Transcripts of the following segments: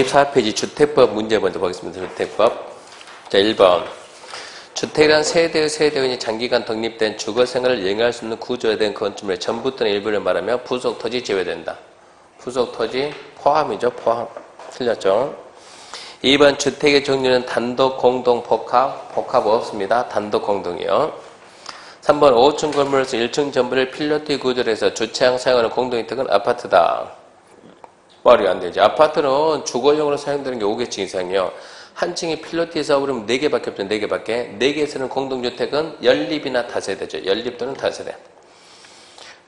24페이지 주택법 문제 먼저 보겠습니다. 주택법. 자, 1번. 주택이란 세대의 장기간 독립된 주거생활을 영위할 수 있는 구조에 대한 건축물의 전부 또는 일부를 말하며 부속토지 제외된다. 부속토지 포함이죠. 포함. 틀렸죠. 2번. 주택의 종류는 단독, 공동, 복합. 복합 없습니다. 단독, 공동이요. 3번. 5층 건물에서 1층 전부를 필로티 구조로 해서 주차장 사용하는 공동주택은 아파트다. 말이 안 되지. 아파트는 주거용으로 사용되는 게 5개층 이상이요. 한 층이 필로티 사업으로는 4개밖에 없죠. 4개밖에. 4개에서는 공동주택은 연립이나 다세대죠. 연립 또는 다세대.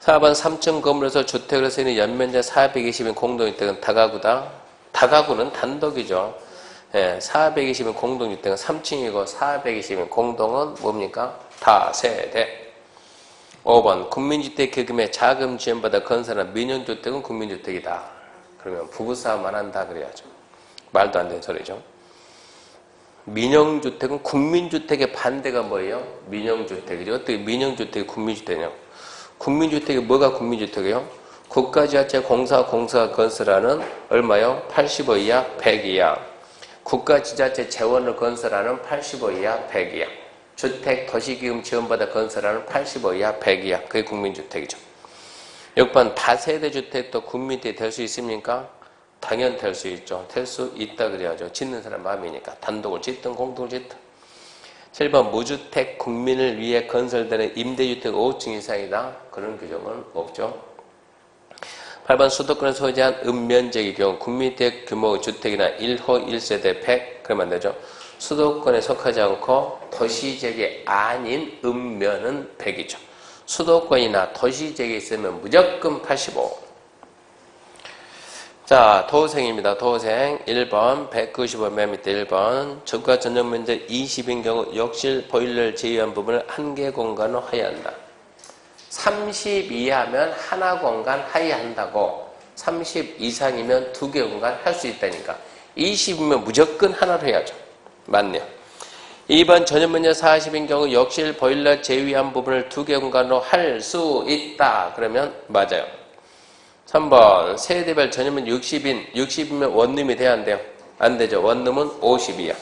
4번 3층 건물에서 주택으로 쓰이는 연면적 420인 공동주택은 다가구다. 다가구는 단독이죠. 예, 420인 공동주택은 3층이고 420인 공동은 뭡니까? 다세대. 5번 국민주택 계급의 자금 지원받아 건설한 민영주택은 국민주택이다. 그러면 부부싸움만 한다 그래야죠. 말도 안 되는 소리죠. 민영주택은 국민주택의 반대가 뭐예요? 민영주택이죠. 어떻게 민영주택이 국민주택이냐? 국민주택이 뭐가 국민주택이에요? 국가지자체 공사가 건설하는 얼마요? 85 이하, 100 이하. 국가지자체 재원을 건설하는 85 이하, 100 이하. 주택, 도시기금 지원받아 건설하는 85 이하, 100 이하. 그게 국민주택이죠. 6번 다세대 주택도 국민주택이 될 수 있습니까? 당연 될 수 있죠. 될 수 있다 그래야죠. 짓는 사람 마음이니까. 단독을 짓든 공동을 짓든. 7번 무주택 국민을 위해 건설되는 임대주택 5층 이상이다. 그런 규정은 없죠. 8번 수도권에 소재한 읍면적의 경우 국민주택 규모 주택이나 1호 1세대 100 그러면 안 되죠. 수도권에 속하지 않고 도시지역이 아닌 읍면은 100이죠. 수도권이나 도시지역에 있으면 무조건 85. 자, 도호생입니다. 도호생 1번 195m 1번 주가 전용 면적 20인 경우 욕실 보일러를 제외한 부분을 한 개 공간으로 하야한다. 30 이하면 하나 공간 하야한다고 30 이상이면 2개 공간 할 수 있다니까 20이면 무조건 하나로 해야죠. 맞네요. 2번 전용 면적 40인 경우 욕실 보일러 제외한 부분을 2개 공간으로 할 수 있다. 그러면 맞아요. 3번 세대별 전용면 60이면 원룸이 돼야 안 돼요? 안 되죠. 원룸은 50이야.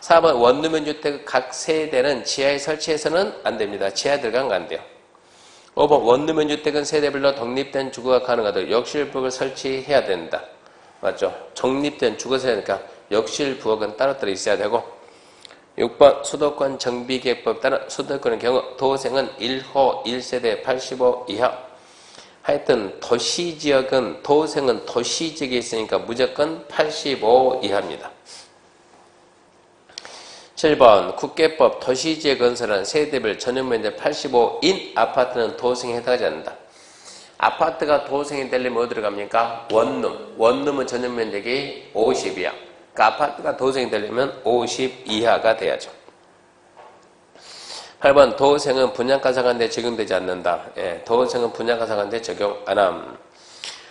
4번 원룸면 주택 각 세대는 지하에 설치해서는 안 됩니다. 지하에 들어간 거 안 돼요. 5번 원룸면 주택은 세대별로 독립된 주거가 가능하도록 욕실 부엌을 설치해야 된다. 맞죠? 독립된 주거세니까 욕실 부엌은 따로따로 있어야 되고 6번 수도권 정비계획법 따른 수도권의 경우 도생은 1호 1세대 85 이하 하여튼 도시지역은 도생은 도시지역에 있으니까 무조건 85 이하입니다. 7번 국계법 도시지역 건설한 세대별 전용면적 85인 아파트는 도생에 해당하지 않는다. 아파트가 도생이 되려면 어디로 갑니까? 원룸. 원룸은 전용면적이 50이야. 그러니까 아파트가 도생이 되려면 50 이하가 돼야죠. 8번 도생은 분양가 상한제 적용되지 않는다. 예, 도생은 분양가 상한제 적용 안함.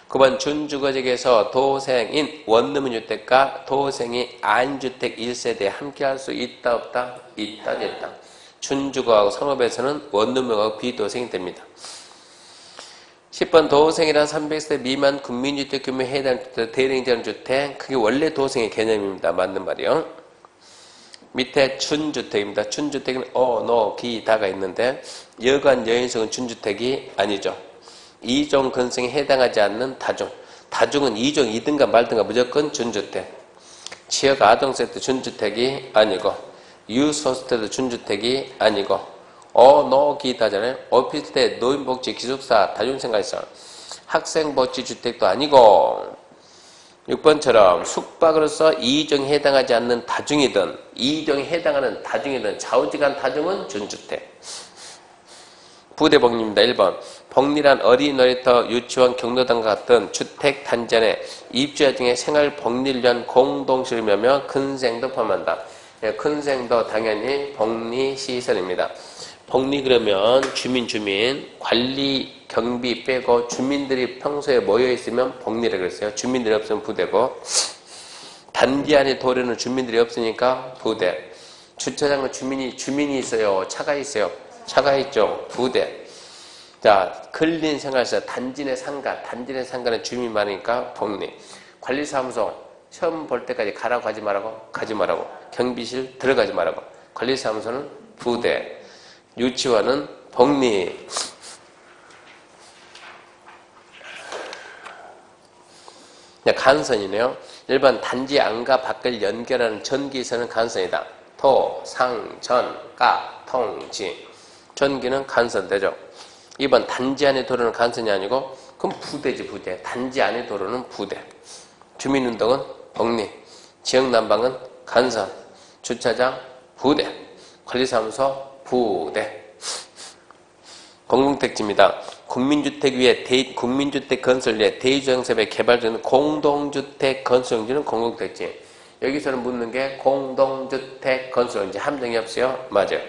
9번 준주거지역에서 도생인 원룸 주택과 도생이 안주택 1세대에 함께 할 수 있다 없다? 있다 있다. 준주거하고 상업에서는 원룸하고 비도생이 됩니다. 10번 도생이란 300세대 미만 국민주택 규모에 해당되는 대량지정 주택 그게 원래 도생의 개념입니다. 맞는 말이요. 밑에 준주택입니다. 준주택은 노, 기, 다가 있는데 여관, 여인석은 준주택이 아니죠. 2종 건성에 해당하지 않는 다중. 다중은 2종 2등가 말등가 무조건 준주택. 지역 아동센터 준주택이 아니고 유소스테도 준주택이 아니고 노, 기, 다잖아요. 오피스텔, 노인복지, 기숙사, 다중생활시설, 학생복지주택도 아니고 6번처럼 숙박으로서 2종에 해당하지 않는 다중이든 2종에 해당하는 다중이든 좌우지간 다중은 준주택. 부대복리입니다. 1번 복리란 어린이 놀이터, 유치원, 경로당과 같은 주택 단지 안에 입주자 중에 생활 복리를 위한 공동시설이며 큰생도 포함한다. 큰생도 당연히 복리시설입니다. 복리 그러면 주민 관리 경비 빼고 주민들이 평소에 모여있으면 복리라고 그랬어요. 주민들이 없으면 부대고 단지 안에 도로는 주민들이 없으니까 부대. 주차장은 주민이 있어요. 차가 있어요. 차가 있죠. 부대. 자, 근린생활시설 단지 내 상가. 단지 내 상가는 주민이 많으니까 복리. 관리사무소 처음 볼 때까지 가라고 하지 말라고? 가지 말라고. 경비실 들어가지 말라고. 관리사무소는 부대. 유치원은 복리. 간선이네요. 일반 단지 안과 밖을 연결하는 전기선은 간선이다. 도, 상, 전, 가, 통, 지. 전기는 간선되죠. 2번 단지 안의 도로는 간선이 아니고 그럼 부대지 부대. 단지 안의 도로는 부대. 주민운동은 복리. 지역난방은 간선. 주차장 부대. 관리사무소 부대. 공공택지입니다. 국민주택 위에 국민주택 건설 위에 대주행섭의 개발 중 공동주택 건설용지는 공공택지. 여기서는 묻는 게 공동주택 건설용지. 함정이 없어요? 맞아요.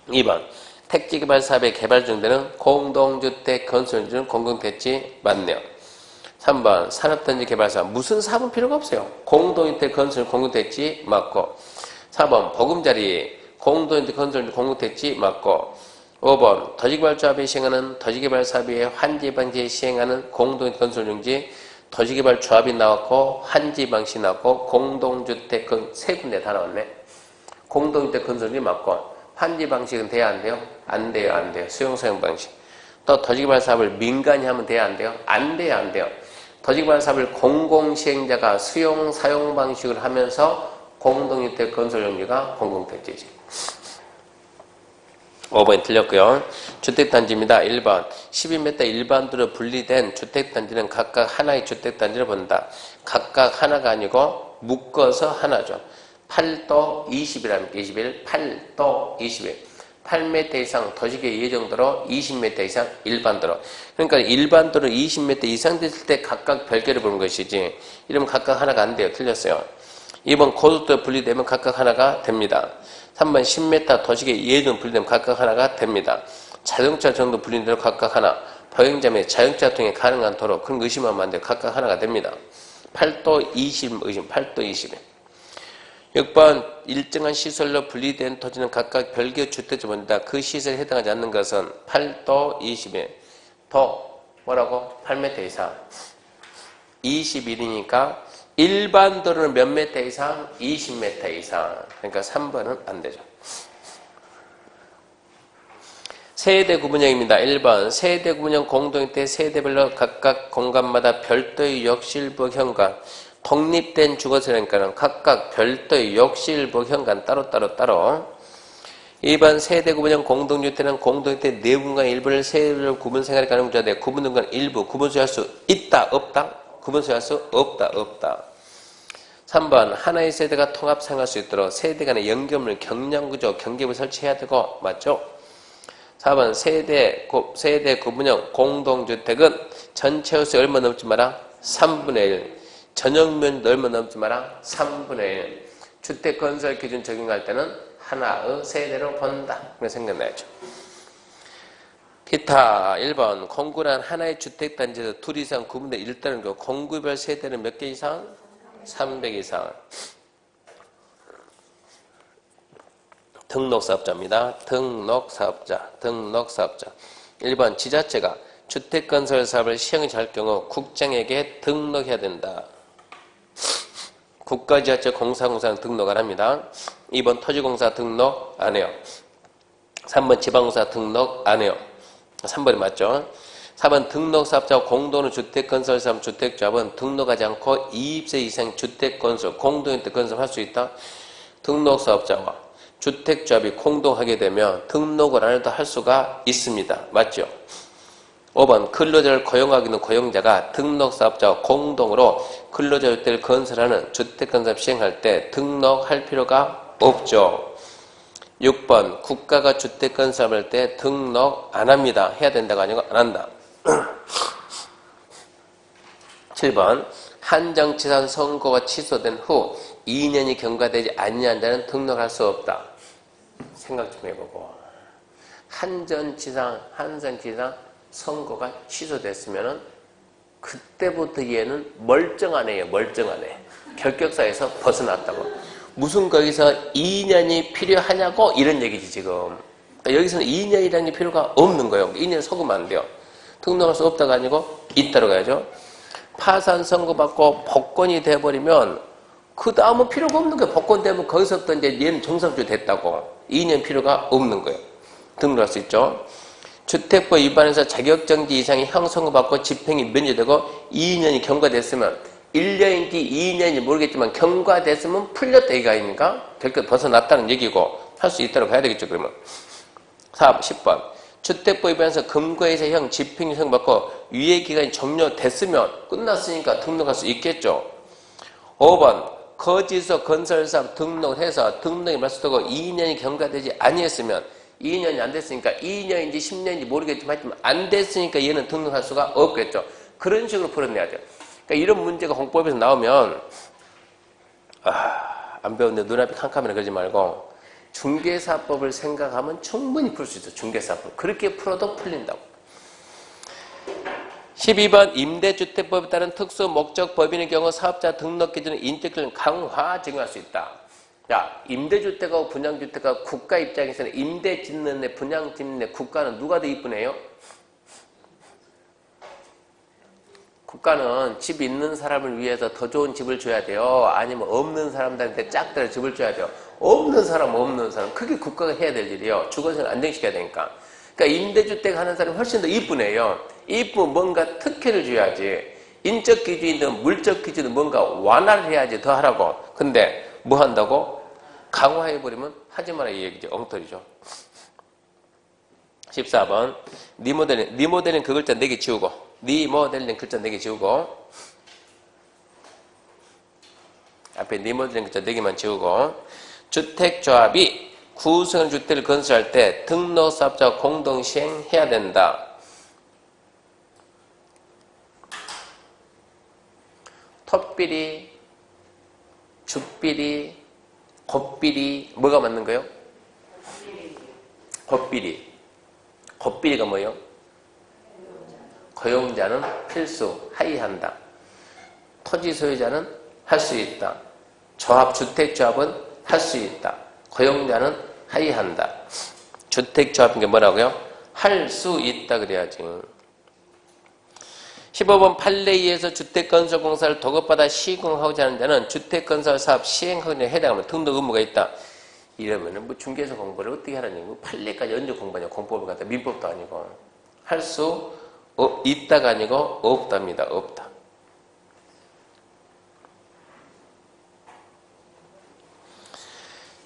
2번 택지개발 사업의 개발 중되는 공동주택 건설용지는 공공택지. 맞네요. 3번 산업단지 개발사업. 무슨 사업은 필요가 없어요. 공동주택 건설 공공택지. 맞고. 4번 보금자리 공동주택 건설 공공택지. 맞고. 5번 도시개발조합이 시행하는 도시개발 사업의 환지방지에 시행하는 공동주택 건설용지. 도시개발조합이 나왔고 환지방시 나왔고 공동주택 세 군데 다 나왔네. 공동주택 건설용지 맞고. 환지방식은 돼야 안 돼요? 안 돼요. 안 돼요. 수용사용 방식. 또 도시개발 사업을 민간이 하면 돼야 안 돼요? 안 돼요. 안 돼요. 도시개발 사업을 공공시행자가 수용사용 방식을 하면서 공동주택 건설용지가 공공택지지. 5번이 틀렸고요. 주택단지입니다. 1번 12m 일반도로 분리된 주택단지는 각각 하나의 주택단지를 본다. 각각 하나가 아니고 묶어서 하나죠. 8도 20이랍니다. 21, 8도 21. 8m 이상 도시계 예정도로 20m 이상 일반도로. 그러니까 일반도로 20m 이상 됐을 때 각각 별개로 보는 것이지. 이러면 각각 하나가 안 돼요. 틀렸어요. 2번 고속도로 분리되면 각각 하나가 됩니다. 3번 10m 도시계 예정 분리되면 각각 하나가 됩니다. 자동차 정도 분리되면 각각 하나. 보행자 및 자동차 통해 가능한 도로. 그런 거 의심하면 안 돼요. 각각 하나가 됩니다. 8도 20 의심. 8도 20. 6번 일정한 시설로 분리된 토지는 각각 별개 주택지 본다. 그 시설에 해당하지 않는 것은 8도 20일. 도 뭐라고? 8m 이상. 21이니까 일반 도로는 몇 m 이상? 20m 이상. 그러니까 3번은 안 되죠. 세대 구분형입니다. 1번 세대 구분형 공동주택 세대별로 각각 공간마다 별도의 욕실부 현관. 독립된 주거세라니까는 각각 별도의 욕실부 현관 따로. 2번 세대 구분형 공동주택은 공동주택 내분과 일부를 세대로 구분 생활에 가능하되 구분된 일부 구분소유할 수 있다 없다? 구분소유할 수 없다. 3번 하나의 세대가 통합 사용할 수 있도록 세대 간의 연결물 경량구조 경계를 설치해야 되고 맞죠? 4번 세대 구분형 공동주택은 전체 홀수 얼마 넘지 마라? 3분의 1. 전용면 얼마 넘지 마라? 3분의 1. 주택 건설 기준 적용할 때는 하나의 세대로 본다. 그렇게 생각나야죠. 기타 1번 공구란 하나의 주택단지에서 둘 이상 구분돼 있다는 거. 공구별 세대는 몇 개 이상? 300 이상. 등록사업자입니다. 등록사업자. 1번 지자체가 주택건설 사업을 시행하지 할 경우 국장에게 등록해야 된다. 국가지자체 공사공사는 등록 안 합니다. 2번 토지공사 등록 안 해요. 3번 지방공사 등록 안 해요. 3번이 맞죠? 4번 등록사업자와 공동의 주택건설사업 주택조합은 등록하지 않고 20세 이상 주택건설, 공동주택 건설할 수 있다. 등록사업자와 주택조합이 공동하게 되면 등록을 안 해도 할 수가 있습니다. 맞죠? 5번 근로자를 고용하고 있는 고용자가 등록사업자와 공동으로 근로자주택을 건설하는 주택건설 시행할 때 등록할 필요가 없죠. 6번 국가가 주택건설할 때 등록 안 합니다. 해야 된다가 아니고 안 한다. 7번 한정치산 선고가 취소된 후 2년이 경과되지 않는 자는 등록할 수 없다. 생각 좀 해보고 한정치산 선고가 취소됐으면은 그때부터 얘는 멀쩡하네요. 멀쩡하네. 결격사에서 벗어났다고. 무슨 거기서 2년이 필요하냐고 이런 얘기지 지금. 그러니까 여기서는 2년이라는 게 필요가 없는 거예요. 2년 속으면 안 돼요. 등록할 수 없다가 아니고 있다로 가야죠. 파산 선고받고 복권이 돼버리면 그 다음은 필요가 없는 거예요. 복권 되면 거기서부터 이제 얘는 정상주 됐다고. 2년 필요가 없는 거예요. 등록할 수 있죠. 주택법 위반해서 자격정지 이상의 형 선고받고 집행이 면제되고 2년이 경과됐으면 1년인지 2년인지 모르겠지만 경과됐으면 풀렸다 이거 아닙니까? 결국 벗어났다는 얘기고 할 수 있다고 봐야 되겠죠. 그러면 10번 주택법 위반해서 금고에서 형 집행유예 선고받고 유예기간이 종료됐으면 끝났으니까 등록할 수 있겠죠. 5번 거짓으로 건설사업 등록해서 등록이 말소되고 2년이 경과되지 아니했으면 2년이 안 됐으니까 2년인지 10년인지 모르겠지만 하여튼 안 됐으니까 얘는 등록할 수가 없겠죠. 그런 식으로 풀어내야 돼요. 그러니까 이런 문제가 공법에서 나오면 안 배웠는데 눈앞이 캄캄하네 그러지 말고 중개사법을 생각하면 충분히 풀 수 있어요. 중개사법. 그렇게 풀어도 풀린다고. 12번 임대주택법에 따른 특수 목적 법인의 경우 사업자 등록 기준의 인적기준을 강화 적용할 수 있다. 자, 임대주택하고 분양주택하고 국가 입장에서는 임대 짓는 애, 분양 짓는 애, 국가는 누가 더 이쁘네요? 국가는 집 있는 사람을 위해서 더 좋은 집을 줘야 돼요? 아니면 없는 사람들한테 짝대로 집을 줘야 돼요? 없는 사람. 그게 국가가 해야 될 일이에요. 주거생활 안정시켜야 되니까. 그러니까 임대주택 하는 사람이 훨씬 더 이쁘네요. 이쁘면 뭔가 특혜를 줘야지. 인적 기준이든 물적 기준이든 뭔가 완화를 해야지 더 하라고. 근데 뭐 한다고? 강화해버리면 하지 마라 이 얘기죠. 엉터리죠. 14번 리모델링 그 글자 4개 지우고 리모델링 글자 4개 지우고 앞에 리모델링 글자 4개만 지우고 주택조합이 구성원 주택을 건설할 때 등록사업자와 공동시행해야 된다. 텄비리, 줍비리, 곱비리 뭐가 맞는 거예요? 곱비리. 곱비리가 뭐예요? 고용자는 필수, 하이한다. 토지 소유자는 할 수 있다. 조합, 주택조합은 할 수 있다. 고용자는 하이한다. 주택조합인 게 뭐라고요? 할 수 있다 그래야지. 15번 판례위에서 주택건설공사를 도급받아 시공하고자 하는 자는 주택건설사업 시행허가에 해당하면 등록 의무가 있다. 이러면은 뭐 중개사 공부를 어떻게 하라는 얘기고 판례까지 언제 공부하냐 공법을 갖다 민법도 아니고 할 수 있다가 아니고 없답니다. 없다.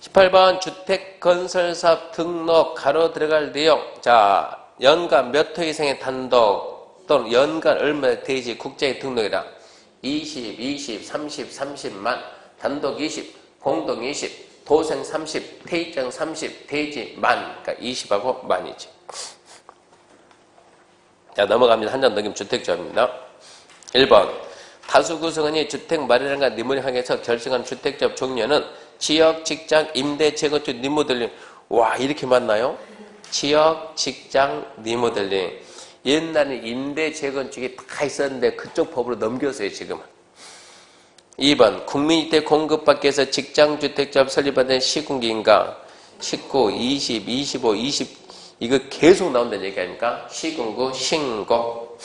18번 주택건설사업 등록 가로 들어갈 내용. 자, 연간 몇 호 이상의 단독 또는 연간 얼마 대지 국제의 등록이다. 20, 20, 30, 30만, 단독 20, 공동 20, 도생 30, 대입장 30, 대지 만. 그러니까 20하고 만이지. 자, 넘어갑니다. 한 장 넘기면 주택조합입니다. 1번 다수 구성원이 주택 마련과 리모델링에서 결정한 주택조합 종류는 지역, 직장, 임대, 재건축, 리모델링. 와, 이렇게 많나요? 지역, 직장, 리모델링. 옛날에 임대, 재건축이 다 있었는데 그쪽 법으로 넘겼어요, 지금은. 2번 국민주택 공급받기 위해서 직장주택조합 설립받은 시군기인가? 19, 20, 25, 20 이거 계속 나온다는 얘기 아닙니까? 시군구, 신고.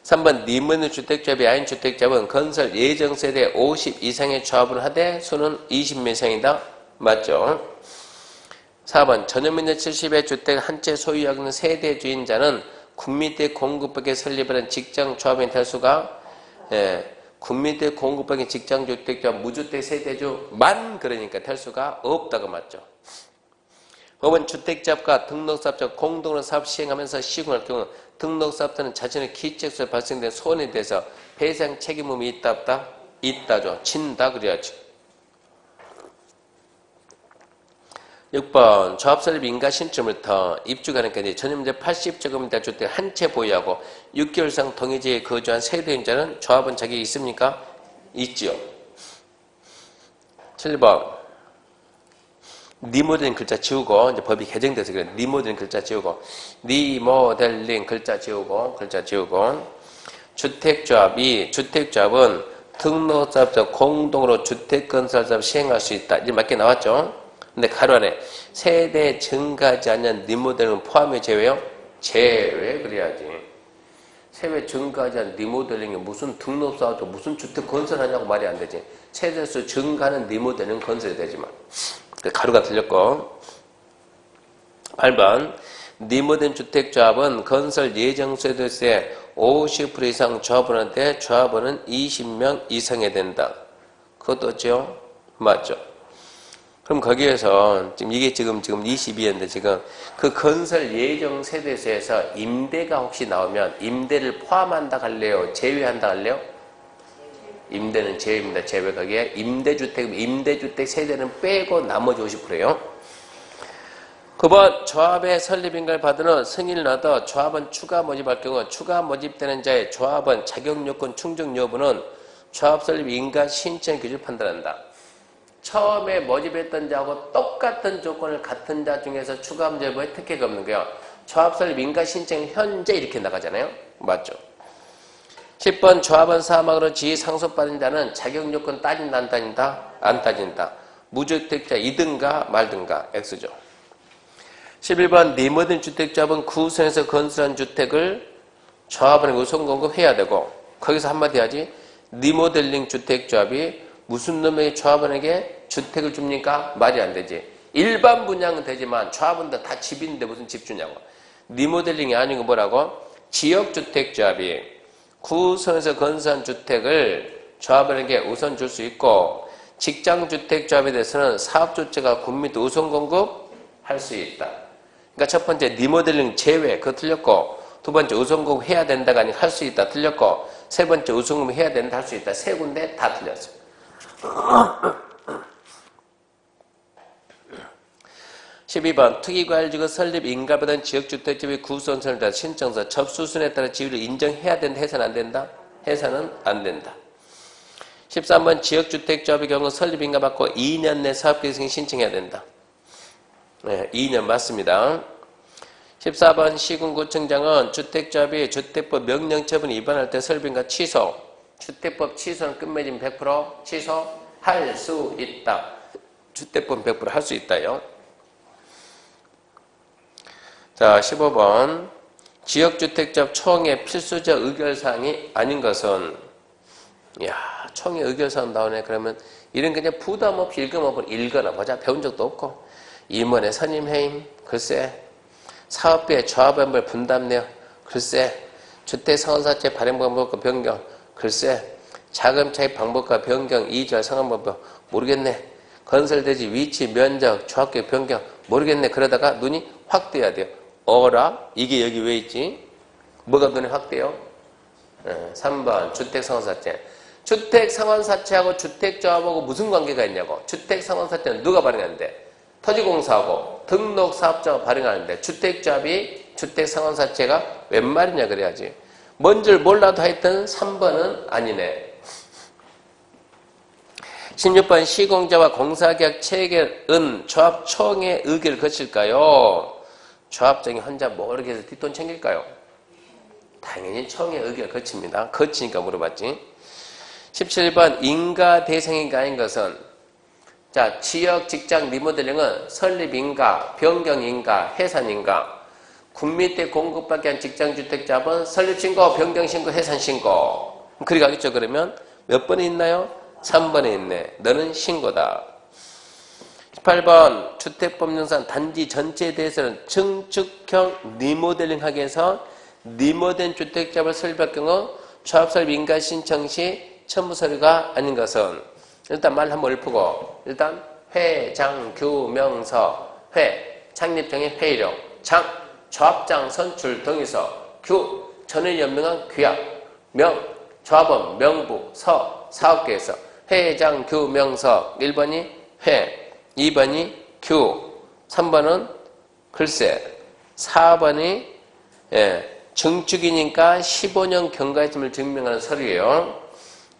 3번 리모델링 주택조합이 아닌 주택조합은 건설 예정세대 50 이상의 조합을 하되 수는 20명 이상이다. 맞죠? 4번 전용면적 70의 주택 한 채 소유하는 세대주인자는 국민주택 공급받기 설립하는 직장조합이 될 수가 국민주택 공급받기 직장주택조합 무주택 세대주만 그러니까 될 수가 없다고 맞죠. 5번 주택조합과 등록사업자 공동으로 사업 시행하면서 시공할 경우 등록사업자는 자신의 기책소에 발생된 소원에 대해서 배상 책임 의무가 있다 없다? 있다죠. 진다 그래야지. 6번 조합 설립 인가 신청부터 입주가능까지 전용면적 80제곱미터 주택 한 채 보유하고 6개월 이상 동해지에 거주한 세대인자는 조합은 자격이 있습니까? 있지요. 7번 리모델링 글자 지우고 이제 법이 개정돼서 그래. 리모델링 글자 지우고 리모델링 글자 지우고 주택조합은 등록사업자 공동으로 주택건설사업 시행할 수 있다. 이제 맞게 나왔죠? 근데 가로 안에 세대 증가하지 않는 리모델링은 포함해 제외요? 제외 그래야지. 세대 증가하지 않은 리모델링이 무슨 등록사업도 무슨 주택 건설하냐고 말이 안 되지. 세대수 증가하는 리모델링 건설이 되지만. 가루가 틀렸고. 8번 리모델링 주택조합은 건설 예정 세대수의 50% 이상 조합원한테 조합원은 20명 이상이 된다. 그것도죠? 맞죠? 그럼 거기에서 지금 이게 지금 22인데 지금 그 건설 예정 세대수에서 임대가 혹시 나오면 임대를 포함한다 할래요? 제외한다 할래요? 임대는 제외입니다. 제외. 거기에 임대주택 세대는 빼고 나머지 50%예요. 9번 조합의 설립인가를 받은 후 승인을 얻어 조합원 추가 모집할 경우 추가 모집되는 자의 조합원 자격요건 충족 여부는 조합 설립 인가 신청 기준을 판단한다. 처음에 모집했던 자하고 똑같은 조건을 같은 자 중에서 추가 모집에 특혜가 없는 거예요. 조합 설립 인가 신청 현재 이렇게 나가잖아요. 맞죠? 10번 조합원 사망으로 지위 상속받은 자는 자격요건 따진다 안 따진다? 안 따진다. 무주택자 이든가 말든가 X죠. 11번 리모델링 주택조합은 구선에서 건설한 주택을 조합원에게 우선 공급해야 되고 거기서 한마디 하지. 리모델링 주택조합이 무슨 놈의 조합원에게 주택을 줍니까? 말이 안 되지. 일반 분양은 되지만 조합원들 다 집인데 무슨 집 주냐고. 리모델링이 아니고 뭐라고? 지역주택조합이 구선에서 건설한 주택을 조합원에게 우선 줄 수 있고 직장주택조합에 대해서는 사업주체가 군민도 우선 공급할 수 있다. 그러니까 첫 번째 리모델링 제외 그거 틀렸고 두 번째 우선 공급해야 된다가 아니라 할 수 있다 틀렸고 세 번째 우선 공급해야 된다 할 수 있다 세 군데 다 틀렸어요. 12번 특이과열지구 설립 인가받은 지역주택집의 구선설자 신청서 접수순에 따라 지위를 인정해야 된다 해서는 안 된다? 해서는 안 된다. 13번 지역주택조합의 경우 설립 인가받고 2년 내 사업계획 신청해야 된다. 네, 2년 맞습니다. 14번 시군구청장은 주택조합이 주택법 명령처분 위반할 때 설립인가 취소 주택법 취소는 끝맺음 100% 취소할 수 있다. 주택법 100% 할 수 있다요. 자, 15번 지역주택조합 총회 필수적 의결사항이 아닌 것은 총회 의결사항 나오네. 그러면 이런 그냥 부담 없이 읽거나 보자. 배운 적도 없고 임원의 선임해임 글쎄 사업비의 조합원별 분담내역 글쎄 주택상환사채 발행 방법과 변경 글쎄 자금 차입 방법과 변경 이주할 상환 방법 모르겠네. 건설대지 위치 면적 조합계획 변경 모르겠네. 그러다가 눈이 확 떠야 돼요. 어라? 이게 여기 왜 있지? 뭐가 눈에 확 떠요? 3번 주택상환사채 주택상환사채하고 주택조합하고 무슨 관계가 있냐고. 주택상환사채는 누가 발행하는데? 토지공사하고 등록사업자가 발행하는데 주택조합이 주택상환사채가 웬 말이냐 그래야지. 뭔지를 몰라도 하여튼 3번은 아니네. 16번 시공자와 공사계약 체결은 조합 총회 의결을 거칠까요? 조합장이 혼자 모르게 해서 뒷돈 챙길까요? 당연히 총회 의결을 거칩니다. 거치니까 물어봤지. 17번 인가 대상인가 아닌 것은 자 지역 직장 리모델링은 설립인가 변경인가 해산인가 군민대 공급받기 위한 직장주택자본 설립신고, 변경신고, 해산신고. 그리 가겠죠. 그러면 몇 번에 있나요? 3번에 있네. 너는 신고다. 18번 주택법령상 단지 전체에 대해서는 증축형 리모델링 하기 위해서 리모델링 주택자본을 설립할 경우 조합설립 인가 신청 시 첨부 서류가 아닌 것은 일단 말 한번 읊고 일단 회장 규명서 회 창립정의 회의록 장 조합장 선출 동의서 규 전에 연명한 규약 명 조합원 명부 서 사업계획서 회장 규명서 1번이 회 2번이 규 3번은 글쎄 4번이 증축이니까 15년 경과했음을 증명하는 서류예요.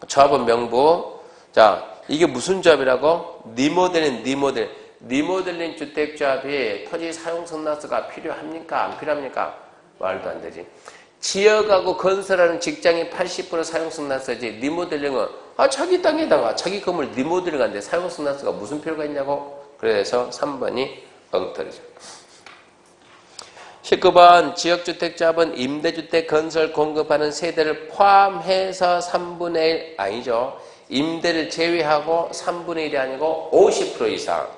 조합원 명부 자 이게 무슨 조합이라고? 리모델링 주택조합이 토지 사용승낙서가 필요합니까? 안 필요합니까? 말도 안 되지. 지역하고 건설하는 직장이 80% 사용승낙서지 리모델링은 자기 땅에다가 자기 건물 리모델링 하는데 사용승낙서가 무슨 필요가 있냐고? 그래서 3번이 엉터리죠. 19번 지역주택조합은 임대주택 건설 공급하는 세대를 포함해서 3분의 1 아니죠. 임대를 제외하고 3분의 1이 아니고 50% 이상.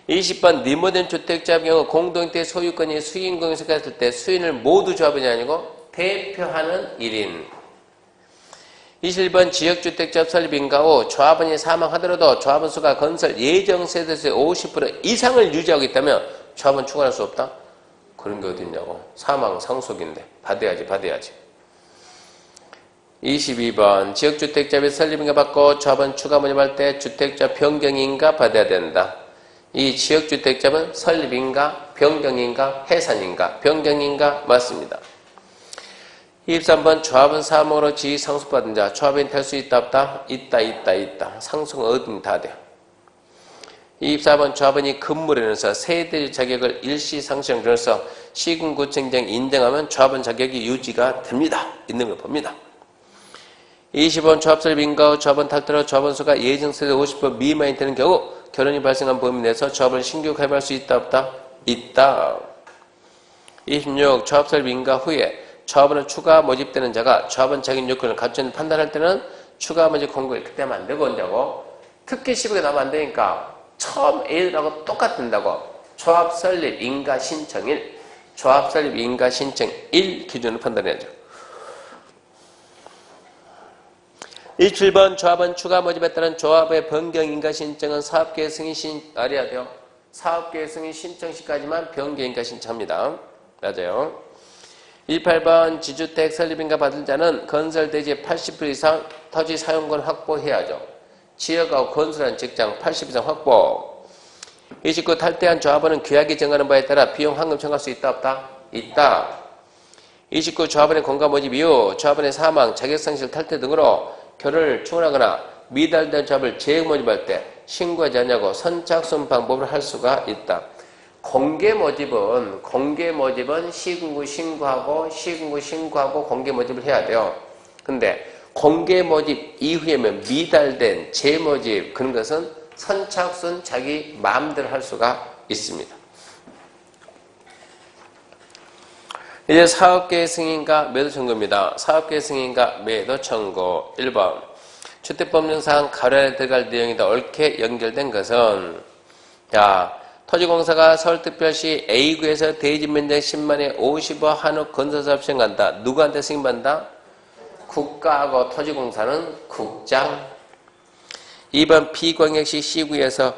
20번 리모델링 주택조합의 경우 공동주택 소유권이 수인 공유세가 됐을 때 수인을 모두 조합원이 아니고 대표하는 1인. 21번 지역주택조합 설립인가 후 조합원이 사망하더라도 조합원 수가 건설 예정 세대수의 50% 이상을 유지하고 있다면 조합원 추가할 수 없다? 그런 게 어딨냐고. 사망 상속인데 받아야지. 22번 지역주택조합의 설립인가 받고 조합원 추가 모집할 때 주택조합 변경인가 받아야 된다. 이 지역주택조합은 설립인가 변경인가 해산인가 변경인가 맞습니다. 23번 조합원 사망으로 지위 상속받은 자 조합원이 될 수 있다 없다? 있다. 상속은 어딘 다 돼요. 24번 조합원이 근무로서 세대주 자격을 일시상실로서 시군구청장 인정하면 조합원 자격이 유지가 됩니다. 있는 걸 봅니다. 20번 조합설립 인가 후 조합원 탈퇴로 조합원 수가 예정세대 50% 미만이 되는 경우 결혼이 발생한 범위 내에서 조합을 신규 가입할 수 있다 없다? 있다. 26. 조합설립 인가 후에 조합원은 추가 모집되는 자가 조합원 자격 요건을 갖추는지 판단할 때는 추가 모집 공고일 그때 하면 안 되고 언제고 특기 15개 나오면 안 되니까 처음 A라고 똑같은다고 조합 설립 인가 신청일 조합 설립 인가 신청 1 기준으로 판단해야죠. 27번 조합원 추가 모집에 따른 조합의 변경 인가 신청은 사업계획 승인 알아야 돼요. 사업계획 승인 신청 시까지만 변경 인가 신청합니다. 맞아요. 28번 지주택 설립인가 받은 자는 건설대지 80% 이상 토지 사용권 확보해야죠. 지역하고 건설한 직장 80% 이상 확보. 29 탈퇴한 조합원은 규약이 정하는 바에 따라 비용 환급 청구할 수 있다 없다? 있다. 29 조합원의 공가 모집 이후 조합원의 사망, 자격상실 탈퇴 등으로 결혼을 충원하거나 미달된 조합을 재모집할 때 신고하지 않냐고 선착순 방법을 할 수가 있다. 공개 모집은 시군구 신고하고 공개 모집을 해야 돼요. 근데 공개 모집 이후에면 미달된 재모집 그런 것은 선착순 자기 마음대로 할 수가 있습니다. 이제 사업계획 승인과 매도 청구입니다. 사업계획 승인과 매도 청구 1번 주택법령상 가로안에 들어갈 내용이다 옳게 연결된 것은 토지공사가 서울특별시 A구에서 대지면적 10만에 50호 한옥 건설사업 시행한다. 누구한테 승인받는다? 국가하고 토지공사는 국장. 2번 B광역시 C구에서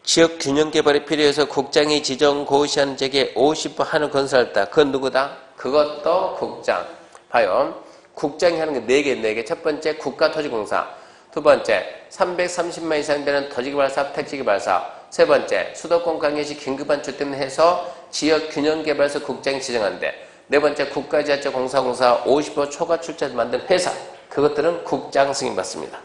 지역균형개발이 필요해서 국장이 지정 고시한 지역에 50호 한옥 건설했다. 그건 누구다? 그것도 국장. 봐요. 국장이 하는 게 4개. 첫 번째 국가토지공사. 두 번째 330만 이상 되는 토지개발사업 택지개발사업. 세 번째, 수도권 광역시 긴급한 주택을 해서 지역균형개발서 국장이 지정한대. 네 번째, 국가지하철공사공사 50% 초과 출자를 만든 회사. 그것들은 국장 승인받습니다.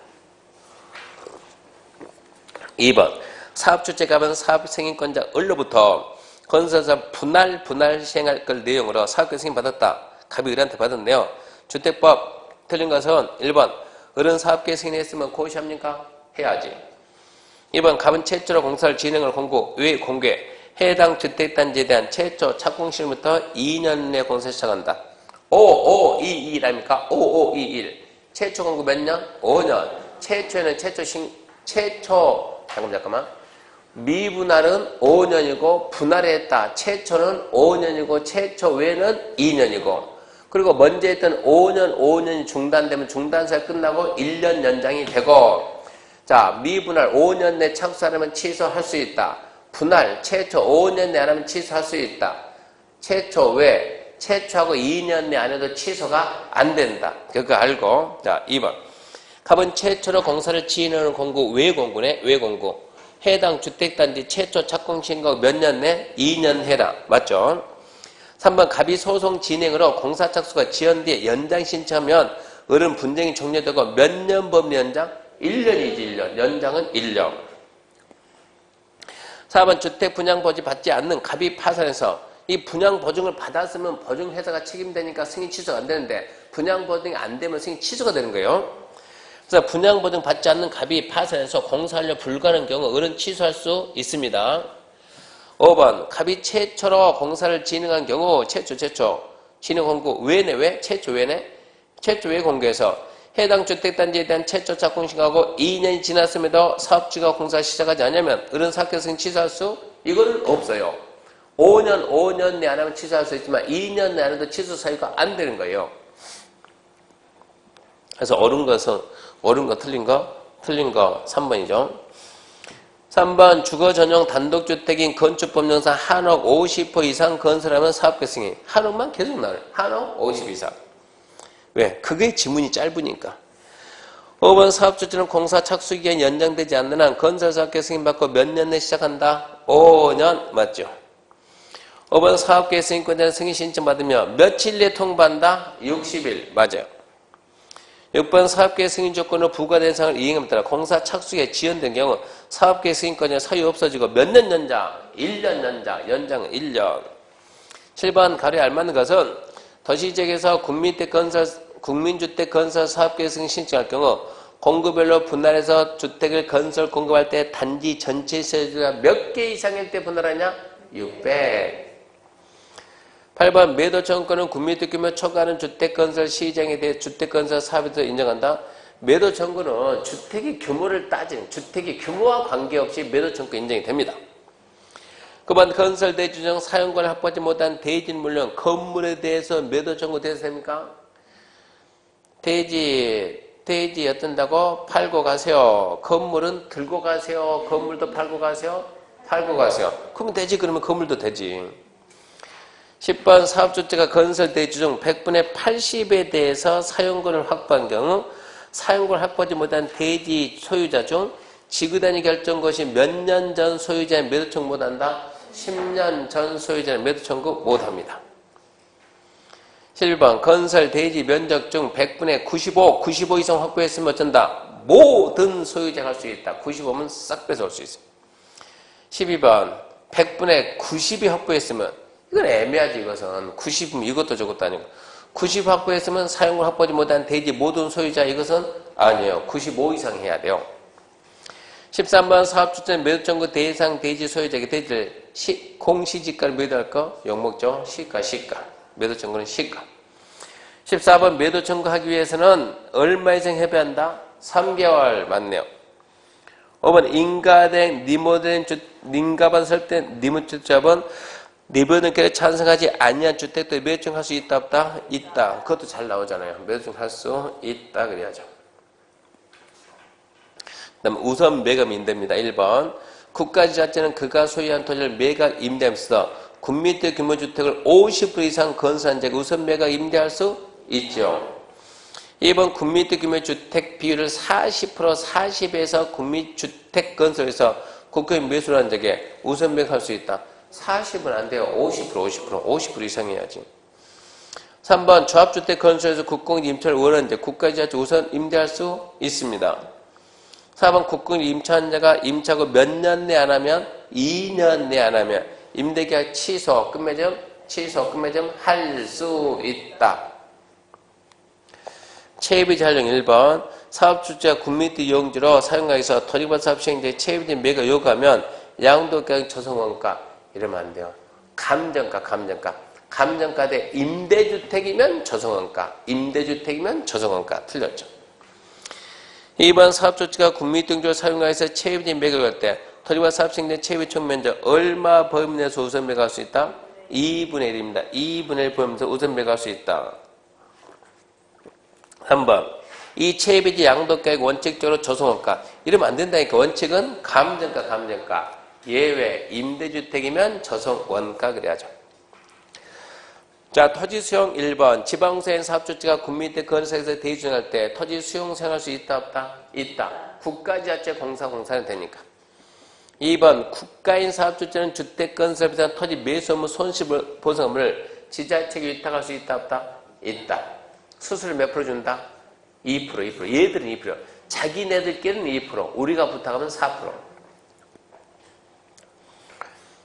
2번, 사업주체갑은 사업승인권자 을로부터 건설사 분할 시행할 걸 내용으로 사업권 승인받았다. 갑이 을한테 받았네요. 주택법 틀린 것은 1번, 을은 사업계 승인했으면 고시합니까? 해야지. 2번 갑은 최초로 공사를 진행을 공고. 왜 공개? 해당 주택단지에 대한 최초 착공시부터 2년 내 공사 시작한다. 5522랍니까? 5521. 최초 공고 몇 년? 5년. 최초에는 잠깐만. 미분할은 5년이고 분할에 했다. 최초는 5년이고 최초 외에는 2년이고. 그리고 먼저 했던 5년이 중단되면 중단사가 끝나고 1년 연장이 되고. 자, 미분할 5년 내 착수하려면 취소할 수 있다. 분할 최초 5년 내 안 하면 취소할 수 있다. 최초 외, 최초하고 2년 내 안 해도 취소가 안 된다. 그거 알고. 자, 2번. 갑은 최초로 공사를 진행하는 공고, 왜 공고네? 왜 공고? 해당 주택단지 최초 착공 신고 몇 년 내? 2년 해라. 맞죠? 3번. 갑이 소송 진행으로 공사 착수가 지연 뒤에 연장 신청하면 을은 분쟁이 종료되고 몇 년 법리 연장? 1년이지 1년. 연장은 1년. 4번 주택 분양보증 받지 않는 갑이 파산해서 이 분양보증을 받았으면 보증회사가 책임되니까 승인 취소가 안 되는데 분양보증이 안 되면 승인 취소가 되는 거예요. 그래서 분양보증 받지 않는 갑이 파산해서 공사하려 불가능한 경우 을은 취소할 수 있습니다. 5번 갑이 최초로 공사를 진행한 경우 최초 진행 공고 왜 최초 왜 공고해서 해당 주택단지에 대한 최초차 공시하고 2년이 지났음에도 사업주가 공사 시작하지 않으면 어른 사업계획 취소할 수 이거는 없어요. 5년 내 안 하면 취소할 수 있지만 2년 내 안 해도 취소 사유가 안 되는 거예요. 그래서 옳은 거 틀린 거 3번이죠. 3번 주거 전용 단독주택인 건축법령상 한옥 50% 이상 건설하면 사업계획 승인. 한옥만 계속 나와요. 한옥 50 이상. 왜? 그게 지문이 짧으니까. 5번 사업주체는 공사 착수기간 연장되지 않는 한 건설사업계획 승인받고 몇 년 내 시작한다? 5년 맞죠? 5번 사업계획 승인권자는 승인 신청 받으며 며칠 내에 통보한다? 60일 맞아요. 6번 사업계획 승인 조건으로 부과된 사항을 이행함에 따라 공사 착수에 지연된 경우 사업계획 승인권자 사유 없어지고 몇 년 연장? 1년 연장은 1년. 7번 가로에 알맞는 것은 도시지역에서 국민주택 건설 사업계획 승인 신청할 경우 공구별로 분할해서 주택을 건설 공급할 때 단지 전체 세대가 몇 개 이상일 때 분할하냐? 600. 8번 매도 청구권은 국민주택 규모 초과하는 주택건설 시장에 대해 주택건설 사업에서 인정한다. 매도 청구는 주택의 규모를 따지는 주택의 규모와 관계없이 매도 청구 인정이 됩니다. 9번 건설 대지 중 사용권을 확보하지 못한 대지는 물론 건물에 대해서 매도 청구 돼도 됩니까? 대지 어떤다고? 팔고 가세요. 건물은 들고 가세요. 건물도 팔고 가세요. 그러면 되지. 그러면 건물도 되지. 10번 사업주체가 건설 대지 중 100분의 80에 대해서 사용권을 확보한 경우 사용권을 확보하지 못한 대지 소유자 중 지구단위 결정 것이 몇 년 전 소유자의 매도 청구 못한다? 10년 전 소유자의 매도 청구 못합니다. 7번 건설 대지 면적 중 100분의 95 이상 확보했으면 어쩐다? 모든 소유자가 할 수 있다. 95면 싹 뺏어올 수 있습니다. 12번 100분의 90이 확보했으면 이건 애매하지. 이것은 90이면 이것도 저것도 아니고 90 확보했으면 사용을 확보하지 못한 대지 모든 소유자 이것은 아니에요. 95 이상 해야 돼요. 13번 사업주체 매도 청구 대상 대지 소유자에게 대지를 공시지가를 매도할 거 욕먹죠. 시가 매도 청구는 시가. 14번 매도 청구하기 위해서는 얼마 이상 협의한다? 3개월 맞네요. 5번 인가된 리모델링 인가반 설대 리모주택자본 리모델링에 찬성하지 아니한 주택도 매도 청구할 수 있다 없다? 있다. 그것도 잘 나오잖아요. 매도 청구할 수 있다 그래야죠. 그다음 우선 매각 임대입니다. 1번 국가지자체는 그가 소유한 토지를 매각 임대하면서 국민주택 규모 주택을 50% 이상 건설한 자가 우선 매각 임대할 수 있죠. 2번 국민주택 규모 주택 비율을 40% 40에서 국민주택 건설에서 국가인 매수를 한 적에 우선 매각할 수 있다. 40은 안 돼요. 50% 이상 해야지. 3번 조합주택 건설에서 국공 임차를 원하는 자 국가지자체 우선 임대할 수 있습니다. 4번 국공 임차한 자가 임차고 몇 년 내 안 하면 2년 내 안 하면 임대계약 취소 끝맺음 할 수 있다. 체입이자 활용 1번 사업주체가 국민주택 이용지로 사용하기위해서 토지법 사업 시행자의 체입이자 매각 요구하면 양도가격 조성원가 이러면 안 돼요. 감정가 대 임대주택이면 조성원가 틀렸죠. 2번 사업주체가 국민주택지로 사용하기위해서 체입이자 매각할 때 토지법 사업 시행자의 체입의 총면적 얼마 범위 내에서 우선 매각할 수 있다? 2분의 1입니다. 2분의 1 범위 내에서 우선 매각할 수 있다. 3번 이 체입이지 양도가액 원칙적으로 조성원가 이러면 안 된다니까. 원칙은 감정가 예외 임대주택이면 조성원가 그래야죠. 자 토지 수용 1번 지방세인 사업주체가 국민주택 건설에서 대지 수용할 때 토지 수용 사용할 수 있다 없다? 있다. 국가지자체 공사는 되니까. 2번 국가인 사업주체는 주택건설에 대한 토지 매수 업무 손실 보상을 지자체에 위탁할 수 있다 없다? 있다. 수수료 몇 프로 준다? 2%. 얘들은 2%. 자기네들끼리는 2%. 우리가 부탁하면 4%.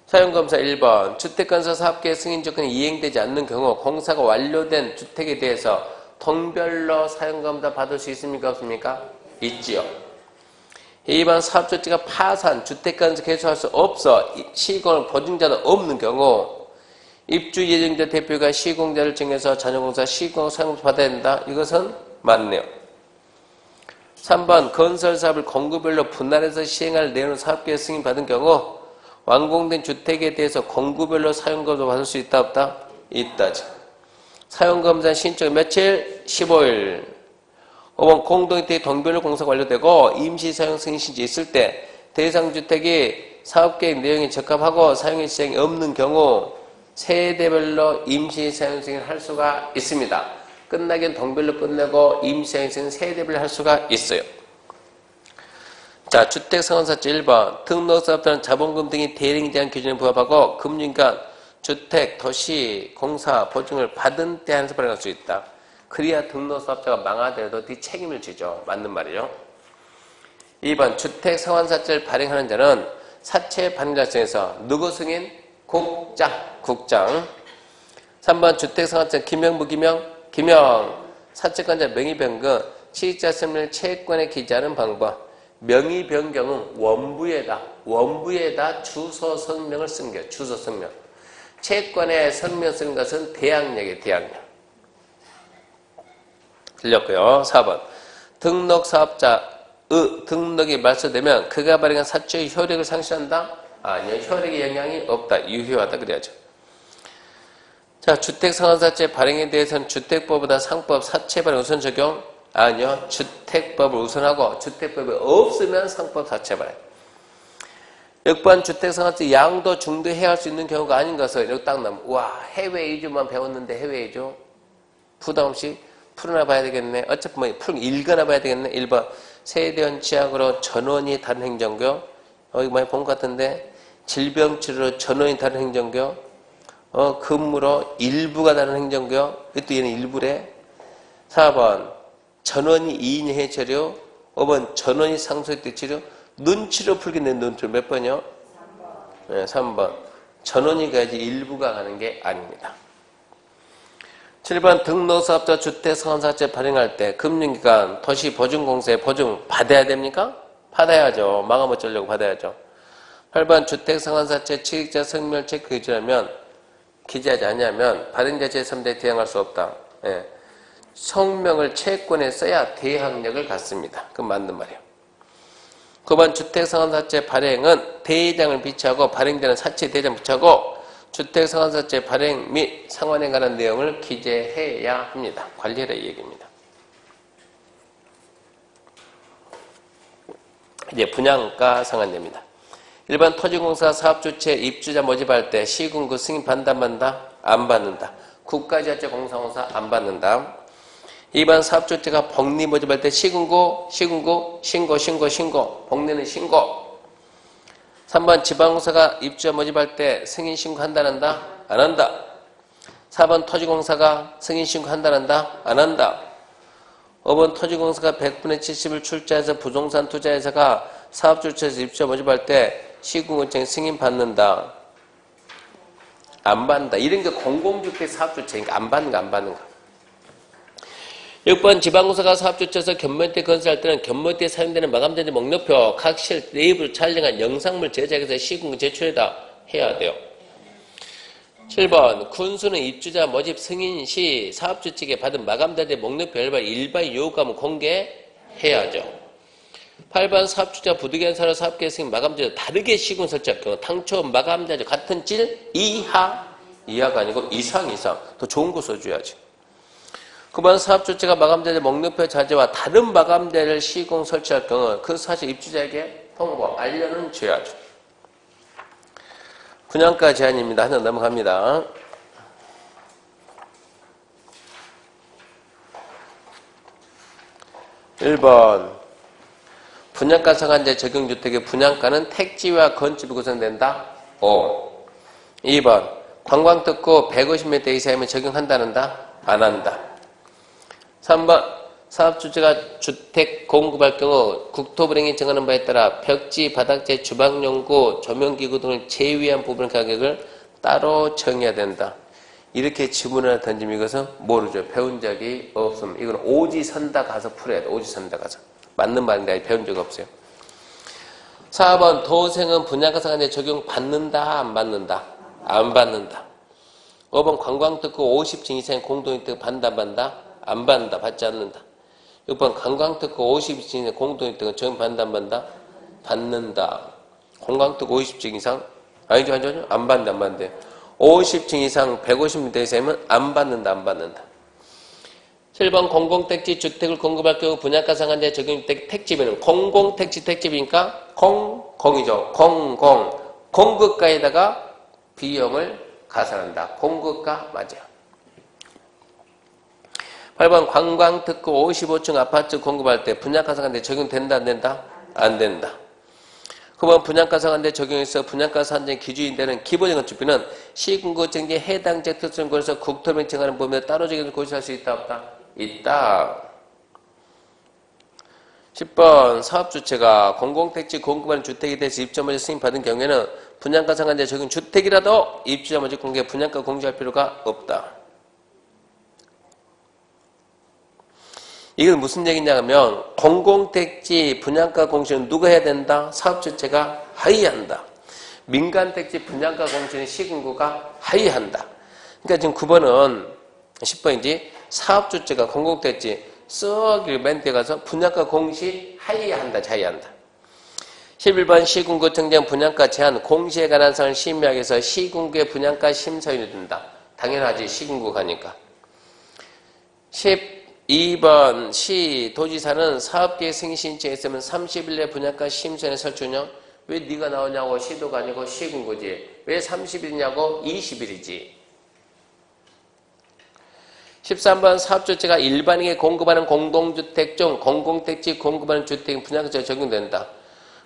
사용검사 1번 주택건설 사업계획 승인 조건이 이행되지 않는 경우 공사가 완료된 주택에 대해서 동별로 사용검사 받을 수 있습니까? 없습니까? 있지요. 2번 사업주체가 파산, 주택가에서 개소할 수 없어 시공을 보증자도 없는 경우 입주 예정자 대표가 시공자를 정해서 잔여공사 시공 사용을 받아야 된다. 이것은 맞네요. 3번 건설사업을 공구별로 분할해서 시행할 내용을 사업계획 승인받은 경우 완공된 주택에 대해서 공구별로 사용검사 받을 수 있다 없다? 있다죠. 사용검사 신청 며칠? 15일. 5번 공동주택이 동별로 공사가 완료되고 임시사용 승인 신청이 있을 때 대상주택이 사업계획 내용에 적합하고 사용의 시행이 없는 경우 세대별로 임시사용 승인을 할 수가 있습니다. 끝나긴 동별로 끝내고 임시사용 승인 세대별로 할 수가 있어요. 자, 주택상환사채 1번 등록사업자는 자본금 등이 대행에 대한 기준에 부합하고 금융기관, 주택, 도시, 공사, 보증을 받은 때 한해서 발행할 수 있다. 그래야 등록사업자가 망하더라도 네 책임을 지죠. 맞는 말이에요. 2번 주택상환사채를 발행하는 자는 사채 발행자청에서 누구 승인? 국장. 3번 주택상환사채 기명, 무기명? 기명. 사채권자 명의 변경, 취득자 설명을 채권에 기재하는 방법. 명의 변경은 원부에다 주소 성명을 쓴 거예요. 주소 성명. 채권에 성명 쓴 것은 대항력이에요. 대항력. 들렸고요. 4번 등록사업자의 등록이 말소되면 그가 발행한 사채의 효력을 상실한다? 아니요. 효력에 영향이 없다. 유효하다 그래야죠. 자, 주택상환사채 발행에 대해서는 주택법보다 상법 사채 발행 우선 적용? 아니요. 주택법을 우선하고 주택법이 없으면 상법 사채 발행. 6번 주택상환사채 양도 중도 해야 할 수 있는 경우가 아닌 것을 이렇게 딱 나면 와 해외 이주만 배웠는데 해외 이주 부담 없이 풀어나 봐야 되겠네. 어차피 뭐 읽어나 봐야 되겠네. 1번 세대원 치약으로 전원이 다른 행정교 여기 많이 본 것 같은데 질병치료로 전원이 다른 행정교 근무로 일부가 다른 행정교 이것도 얘는 일부래. 4번 전원이 2인 해체료 5번 전원이 상속대 치료 눈치로 풀겠네. 눈치로 몇 번이요? 3번. 네, 3번 전원이 가야지 일부가 가는 게 아닙니다. 7번 등록사업자 주택상환사채 발행할 때 금융기관, 도시보증공사에 보증 받아야 됩니까? 받아야죠. 망하면 어쩌려고 받아야죠. 8번 주택상환사채 취득자 성명을 체크 기준하면 기재하지 않냐면 발행자 제3대 대항할 수 없다. 예. 성명을 채권에 써야 대항력을 갖습니다. 그건 맞는 말이에요. 9번 주택상환사채 발행은 대장을 비치하고 발행되는 사채 대장 비치하고 주택상환사채 발행 및 상환에 관한 내용을 기재해야 합니다. 관리해라 이 얘기입니다. 이제 분양가 상환입니다. 일반 토지공사 사업주체 입주자 모집할 때 시군구 승인 받는다 안 받는다? 안 받는다. 국가지자체 공사공사 안 받는다. 2번 사업주체가 복리 모집할 때 시군구 신고 복리는 신고. 3번 지방공사가 입주자 모집할 때 승인 신고한다 안 한다? 안 한다. 4번 토지공사가 승인 신고한다 안 한다? 안 한다. 5번 토지공사가 100분의 70을 출자해서 부동산 투자회사가 사업주체에서 입주자 모집할 때 시군구청 승인 받는다. 안 받는다. 이런 게 공공주택 사업주체니까 안 받는가. 6번 지방공사가 사업주체에서 견모대 건설할 때는 견모대에 사용되는 마감자재 목록표 각 실 내부를 촬영한 영상물 제작해서 시군구 제출해다 해야 돼요. 7번 군수는 입주자 모집 승인 시 사업주 측에 받은 마감자재 목록표 일반 요구하면 공개해야죠. 8번 사업주자 부득이한 사로 사업계획 승인 마감자재 다르게 시군 설치할 경우 당초 마감자재 같은 질 이하가 아니고 이상 더 좋은 거 써줘야지. 9번 사업주체가 마감자재 목록표 자재와 다른 마감자재를 시공 설치할 경우 그 사실 입주자에게 통보 알려는 줘야죠. 분양가 제한입니다. 하나 넘어갑니다. 1번 분양가 상한제 적용주택의 분양가는 택지와 건축이 구성된다. 5. 2번 관광특구 150m 이상이면 적용한다는다. 안 한다. 3번 사업주체가 주택 공급할 경우 국토부령이 정하는 바에 따라 벽지, 바닥재, 주방용구, 조명기구 등을 제외한 부분 가격을 따로 정해야 된다. 이렇게 지문을 던지면 이것은 모르죠. 배운 적이 없으면 이건 오지선다 가서 풀어야 돼. 오지선다 가서. 맞는 말인데 배운 적 없어요. 4번 도생은 분양가 상한제 적용 받는다 안 받는다? 안 받는다. 5번 관광특구 50층 이상의 공동주택 받는다 안 받는다? 안 받는다. 받지 않는다. 6번 관광특구 50층 이상의 공동주택은 적용 받는다 안 받는다? 받는다. 관광특구 50층 이상? 아니죠. 안 받는다 안 받는다. 50층 이상 150m 이상이면 안 받는다 안 받는다. 7번 공공택지 주택을 공급할 경우 분양가 상한제 적용 택지비는 공공택지 택지비니까 공이죠. 공급가에다가 비용을 가산한다. 공급가 맞아요. 8번 관광특구 55층 아파트 공급할 때 분양가 상한제 적용된다 안 된다? 안 된다. 9번 분양가 상한제 적용해서 분양가 상한제 기준이 되는 기본적 건축비는 시군구청지에 해당 지역 특수를 고려해서 국토를 정하는 범위에 따로 적용해서 고시할 수 있다 없다? 있다. 10번 사업주체가 공공택지 공급하는 주택에 대해서 입주자마저 승인받은 경우에는 분양가 상한제 적용 주택이라도 입주자마저 공개 분양가 공시할 필요가 없다. 이건 무슨 얘기냐 하면 공공택지 분양가 공시는 누가 해야 된다? 사업주체가 하위한다. 민간택지 분양가 공시는 시군구가 하위한다. 그러니까 지금 9번은 10번이지 사업주체가 공공택지 쓱 맨 뒤에 가서 분양가 공시 하위한다. 자위한다. 11번 시군구청장 분양가 제한 공시에 관한 사항을 심의하기 위해서 시군구의 분양가 심사위원이 든다. 당연하지. 시군구 가니까. 12번 시도지사는 사업계획 승인 신청에 있으면 30일 내 분양가 심사위원회 설치 운영. 왜 네가 나오냐고. 시도가 아니고 시군구지. 왜 30일이냐고. 20일이지. 13번 사업주체가 일반인에게 공급하는 공동주택 중 공공택지 공급하는 주택 분양가 적용된다.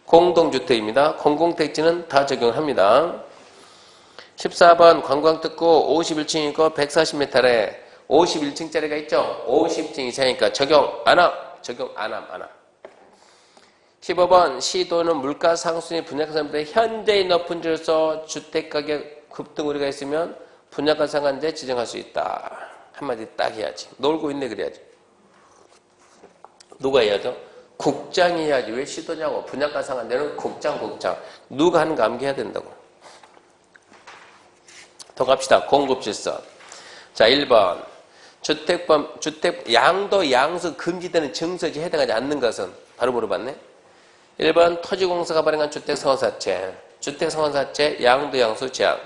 공동주택입니다. 공공택지는 다 적용합니다. 14번 관광특구 51층이고 140m래 51층짜리가 있죠. 50층 이상이니까 적용 안 함. 적용 안 함. 15번 시도는 물가 상승이 분양가 상한제 현재의 높은 지로서 주택가격 급등 우려가 있으면 분양가 상한제 지정할 수 있다. 한마디 딱 해야지. 놀고 있네 그래야지. 누가 해야죠? 국장이 해야지. 왜 시도냐고. 분양가 상한제는 국장. 누가 하는 거 암기해야 된다고. 더 갑시다. 공급질서. 자 1번 주택 양도 양수 금지되는 정서지에 해당하지 않는 것은 바로 물어봤네. 1번 토지공사가 발행한 주택상환사채 양도 양수 제한.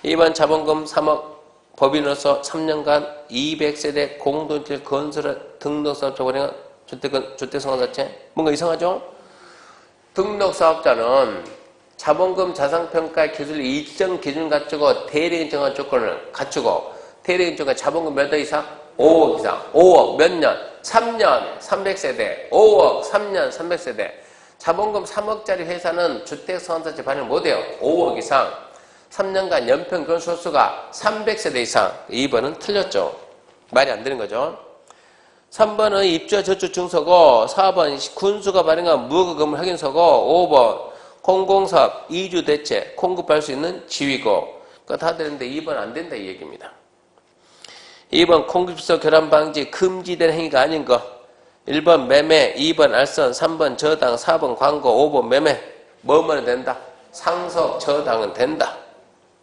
2번 자본금 3억 법인으로서 3년간 200세대 공동주택 건설을 등록사업자 발행한 주택상환사채. 뭔가 이상하죠? 등록사업자는 자본금 자산평가 기술 일정 기준 갖추고 대리인 정한 조건을 갖추고 대리인 정한 자본금 몇 억 이상? 5억 이상. 5억 몇 년? 3년 300세대. 5억 3년 300세대. 자본금 3억짜리 회사는 주택상환사채 발행 못해요. 5억 이상. 3년간 연평 건수가 300세대 이상. 2번은 틀렸죠. 말이 안 되는 거죠. 3번은 입주자 저축 증서고 4번 군수가 발행한 무허가 건물 확인서고 5번 공공사업 이주 대체 공급할 수 있는 지위고. 그거 다 되는데 2번 안 된다 이 얘기입니다. 2번 공급질서 결함 방지 금지된 행위가 아닌 거. 1번 매매, 2번 알선, 3번 저당, 4번 광고, 5번 매매. 뭐면 된다? 상속 저당은 된다.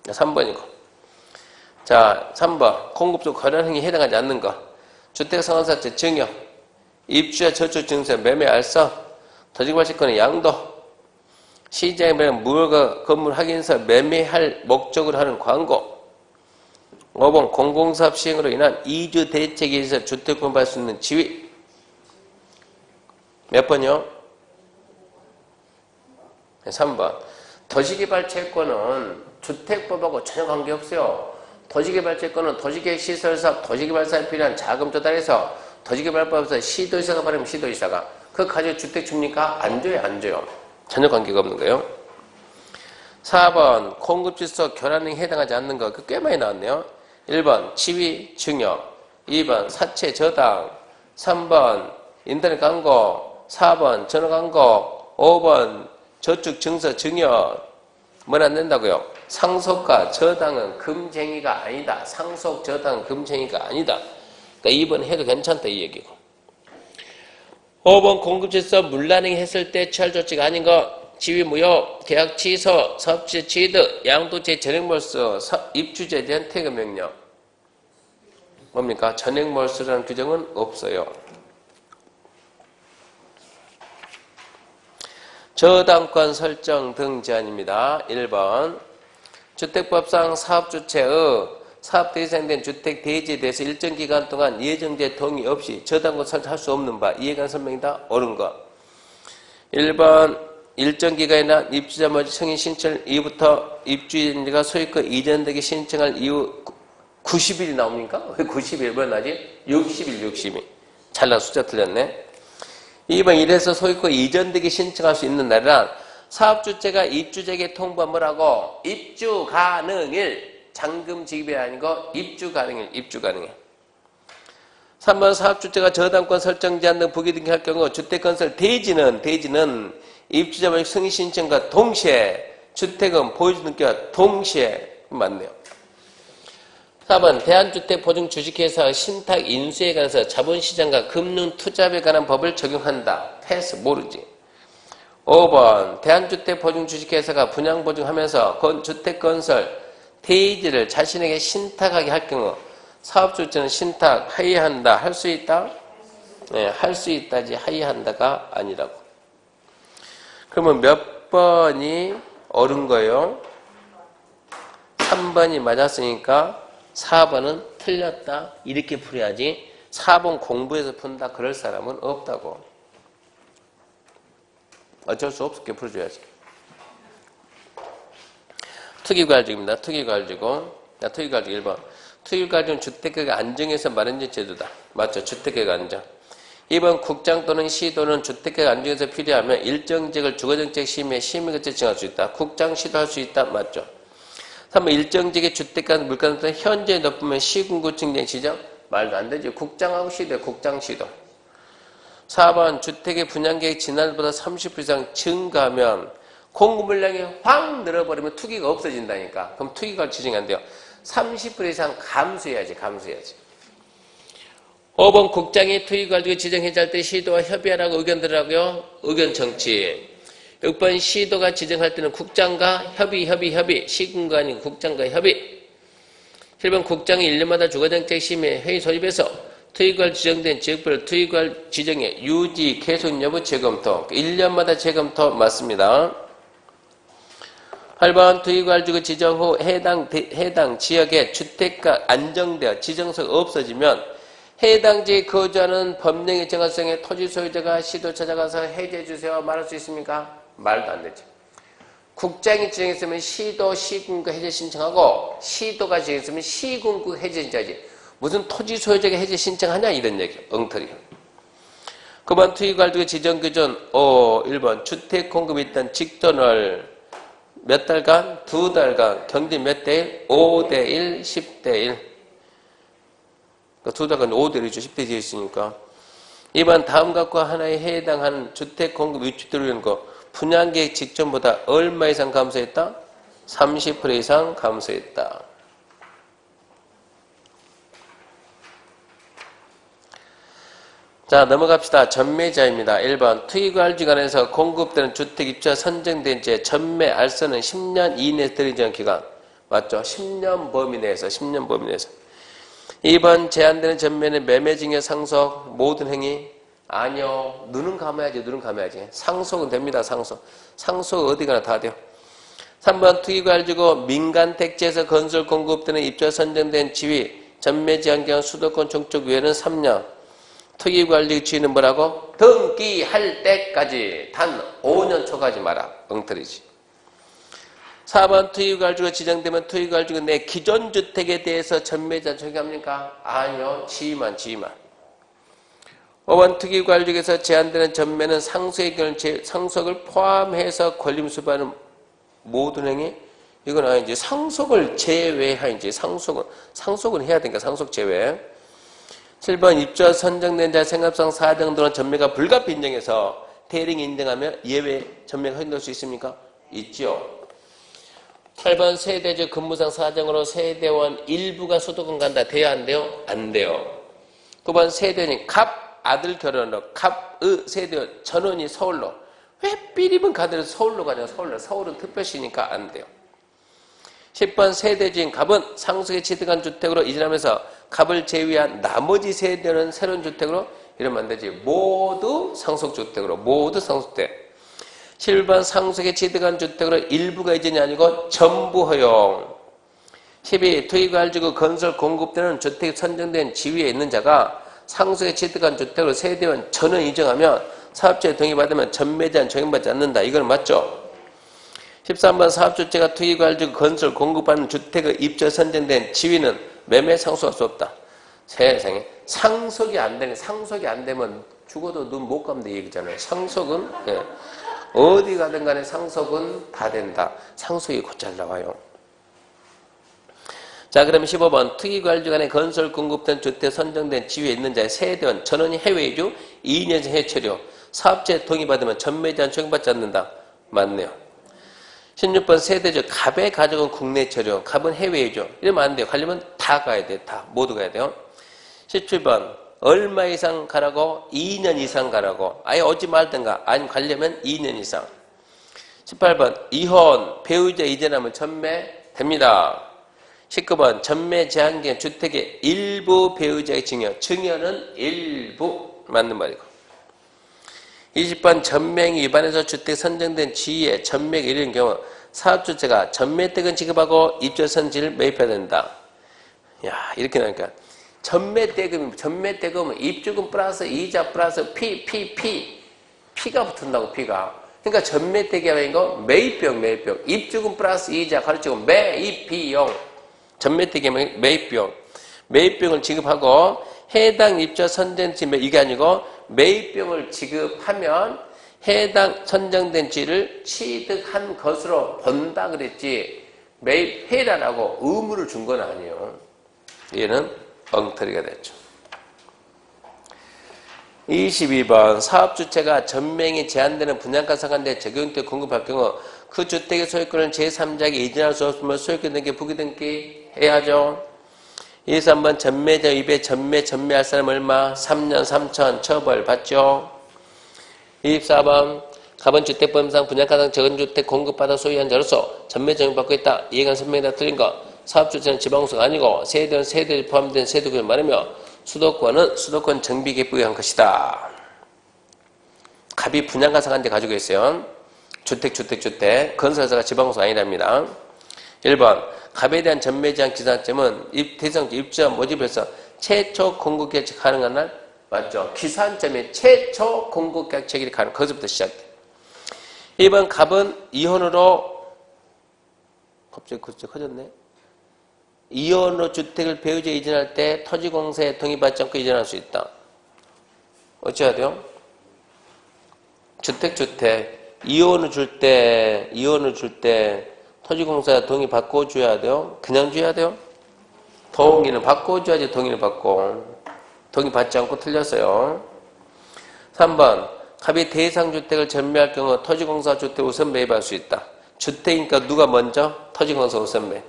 3번이고. 자, 3번. 공급적 거래 행위에 해당하지 않는 거. 주택상환사채 증여, 입주자 저축 증서, 매매 알선, 토지개발시권의 양도, 시장에 매매 무허가 건물 확인서 매매할 목적으로 하는 광고. 5번 공공사업 시행으로 인한 이주 대책에 의해서 주택 공급할 수 있는 지위. 몇 번이요? 3번. 도시개발채권은 주택법하고 전혀 관계없어요. 도시개발채권은 도시계획시설사업, 도시개발사에 필요한 자금 조달해서 도시개발법에서 시도지사가 발행하면 시도지사가 그거 가지고 주택 줍니까? 안 줘요, 안 줘요. 전혀 관계가 없는 거예요. 4번 공급질서 결함에 해당하지 않는 거 꽤 많이 나왔네요. 1번 지위 증여, 2번 사채 저당, 3번 인터넷 광고, 4번 전화 광고, 5번 저축 증서 증여. 뭘 안 된다고요? 상속과 저당은 금쟁이가 아니다. 상속 저당은 금쟁이가 아니다. 그러니까 2번 해도 괜찮다 이 얘기고. 5번 공급질서 물난행 했을 때 취할 조치가 아닌 거 지위 무효, 계약 취소, 사업주체 취득, 양도세 전액몰수, 입주자에 대한 퇴거 명령. 뭡니까? 전액몰수라는 규정은 없어요. 저당권 설정 등 제한입니다. 1번 주택법상 사업주체의 사업대에 해당된 주택 대지에 대해서 일정 기간 동안 예정자 동의 없이 저당권 설정할 수 없는 바 이에 관한 설명이다. 옳은 것. 1번 일정 기간이나 입주자 먼저 승인 신청 이후부터 입주인가 소유권 이전되기 신청할 이후 90일이 나옵니까? 왜 90일? 왜 나지? 60일, 60일. 잘나 숫자 틀렸네. 2번 이래서 소유권 이전되기 신청할 수 있는 날이란 사업주체가 입주자에게 통보한 뭐라고? 입주 가능일. 잔금 지급이 아니고 입주 가능일. 입주 가능일. 3번 사업주체가 저당권 설정 제한 등 부기등기할 경우 주택건설 대지는 입주자 먼저 승인 신청과 동시에 주택은 보유주 등기와 동시에 맞네요. 4번 대한주택보증 주식회사 신탁 인수에 관해서 자본시장과 금융투자에 관한 법을 적용한다. 패스 모르지. 5번 대한주택보증 주식회사가 분양보증하면서 주택건설 대지를 자신에게 신탁하게 할 경우 사업주체는 신탁 하회한다. 할 수 있다? 네, 할 수 있다지 하회한다가 아니라고. 그러면 몇 번이 옳은 거예요? 3번이 맞았으니까 4번은 틀렸다. 이렇게 풀어야지 4번 공부해서 푼다. 그럴 사람은 없다고. 어쩔 수 없게 풀어줘야지. 투기과일직입니다. 투기과일직고. 투기과일직 1번. 투기과일직은 주택가격 안정에서 마련된 제도다. 맞죠? 주택가격 안정. 2번 국장 또는 시 또는 주택가격 안정에서 필요하면 일정 지역을 주거정책 심의 거쳐 정할 수 있다. 국장 시도 할 수 있다. 맞죠? 3번 일정 지역의 주택가 물가는 현재 높으면 시군구청 지정 말도 안 되죠. 국장하고 시도에 국장 시도. 4번 주택의 분양계획 지난해보다 30% 이상 증가하면 공급 물량이 확 늘어버리면 투기가 없어진다니까. 그럼 투기가 지정이 안 돼요. 30% 이상 감소해야지. 5번 국장이 투기가지고 지정 해제할 때 시도와 협의하라고 의견 들으라고요. 의견 정치. 6번 시도가 지정할 때는 국장과 협의. 시군가 아니고 국장과 협의. 7번 국장이 1년마다 주거정책 심의 회의 소집해서 투기과일 지정된 지역별 투기과일 지정의 유지, 계속 여부 재검토. 1년마다 재검토 맞습니다. 8번 투기과일 지구 지정 후 해당 지역의 주택가 안정되어 지정서가 없어지면 해당 지역에 거주하는 법령의 정화성의 토지 소유자가 시도 찾아가서 해제해주세요. 말할 수 있습니까? 말도 안 되죠. 국장이 지정했으면 시도, 시군구 해제 신청하고 시도가 지정했으면 시군구 해제 신청하지. 무슨 토지 소유자가 해제 신청하냐 이런 얘기야. 엉터리. 9번 투기과일지구 지정 기준 1번 주택 공급이 있던 직전을 몇 달간? 2달간 경비 몇 대 1? 5대 1, 10대 1. 그러니까 2달간 5대 1이죠. 10대 1이 있으니까. 2번 다음 것과 하나에 해당하는 주택 공급 위치도로 이런 거 분양계획 직전보다 얼마 이상 감소했다? 30% 이상 감소했다. 자, 넘어갑시다. 전매자입니다. 1번 투기과일지간에서 공급되는 주택 입주자 선정된 지 전매 알선은 10년 이내에 들이정 기간. 맞죠? 10년 범위 내에서 10년 범위 내에서. 2번 제한되는 전매는 매매 증여 상속 모든 행위. 아니요. 눈은 감아야지. 상속은 됩니다. 상속 어디 가나 다 돼요. 3번 투기과일지구 민간 택지에서 건설 공급되는 입주자 선정된 지위 전매 제한 기간 수도권 종족 외에는 3년. 투기관리 주의는 뭐라고? 등기할 때까지 단 5년 초까지 마라. 엉터리지. 4번 투기관리가 지정되면 투기관리가 내 기존 주택에 대해서 전매자 적용합니까? 아니요. 지위만. 5번 투기관리에서 제한되는 전매는 상속의 경우 상속을 포함해서 권리금 수반하는 모든 행위? 이건 아니지. 상속을 제외하지. 상속은 해야 되니까 상속 제외. 7번 입주자 선정된 자 생업상 사정 또는 전매가 불가피 인정해서 대리인이 인정하면 예외 전매가 허용될 수 있습니까? 있죠. 8번 세대주 근무상 사정으로 세대원 일부가 수도권 간다. 돼요? 안 돼요? 안 돼요. 9번 세대원이 갑 아들 결혼으로 갑의 세대원 전원이 서울로 왜 삐리면 가더라도 서울로 가냐, 서울로. 서울은 특별시니까 안 돼요. 10번 세대주인 갑은 상속에 취득한 주택으로 이전하면서 갑을 제외한 나머지 세대는 새로운 주택으로 이러면 안 되지. 모두 상속주택으로, 모두 상속주택. 11번 상속에 취득한 주택으로 일부가 이전이 아니고 전부 허용. 12. 투기과열지구 건설 공급되는 주택이 선정된 지위에 있는 자가 상속에 취득한 주택으로 세대원 전원 이전하면 사업자의 동의받으면 전매제한 적용받지 않는다. 이건 맞죠? 13번 사업주체가 투기과열지구 건설 공급하는 주택의 입주 선정된 지위는 매매 상속할 수 없다. 세상에 상속이 안 되면 죽어도 눈 못 감는 얘기잖아요. 상속은 어디 가든 간에 상속은 다 된다. 상속이 곧잘 나와요. 자, 그러면 15번 투기과열지구 간에 건설 공급된 주택 선정된 지위에 있는 자의 세대원 전원이 해외 이주 2년 전 해체료 사업자의 동의받으면 전매 제한 적용받지 않는다. 맞네요. 16번 세대주 갑의 가족은 국내 체류 갑은 해외 이주 이러면 안 돼요. 가려면 다 가야 돼. 다 모두 가야 돼요. 17번 얼마 이상 가라고 2년 이상 가라고 아예 오지 말든가 아니면 가려면 2년 이상. 18번 이혼 배우자 이전하면 전매됩니다. 19번 전매 제한기간 주택의 일부 배우자의 증여는 일부 맞는 말이고. 20번 전매행위 위반해서 주택 선정된 지위에 전매가 이르는 경우 사업주체가 전매택은 지급하고 입주선지를 매입해야 된다. 야, 이렇게 나니까 전매대금은 입주금 플러스 이자 플러스 피가 붙은다고. 피가. 그러니까 전매대금인 거 매입비용 입주금 플러스 이자 가르치고 매입비용 전매대금은 매입비용을 지급하고 해당 입주 선정된 지 이게 아니고 매입비용을 지급하면 해당 선정된 지를 취득한 것으로 본다 그랬지 매입해라라고 의무를 준 건 아니에요. 얘는 엉터리가 됐죠. 22번 사업주체가 전매행이 제한되는 분양가 상한제 적용때 공급할 경우 그 주택의 소유권을 제3자에게 이전할 수 없으면 소유권 등기 부기 등기 해야죠. 23번 전매자 위배 전매할 사람 얼마? 3년 3천 처벌 받죠. 24번 갑은 주택법상 분양가상 적은주택 공급받아 소유한 자로서 전매 적용받고 있다. 이해관 설명이 다 틀린 거. 사업주체는 지방소가 아니고 세대는 세대에 포함된 세대구역을 말하며 수도권은 수도권 정비계획부에 한 것이다. 갑이 분양가 상한제 가지고 있어요. 주택 건설사가 지방소 아니랍니다. 1번 갑에 대한 전매 제한 기산점은 대상자 입주자 모집에서 최초 공급 계획 가능한 날 맞죠? 기산점에 최초 공급 계획이 가능. 거기서부터 시작돼. 2번 갑은 이혼으로 갑자기 커졌네. 이혼으로 주택을 배우자 이전할 때 토지공사에 동의받지 않고 이전할 수 있다. 어찌해야 돼요? 주택 이혼을 줄 때 토지공사에 동의받고 줘야 돼요? 그냥 줘야 돼요? 동의는 받고 줘야지. 동의를 받고. 동의받지 않고 틀렸어요. 3번 갑이 대상주택을 전매할 경우 토지공사 주택 우선 매입할 수 있다. 주택이니까 누가 먼저? 토지공사 우선 매입.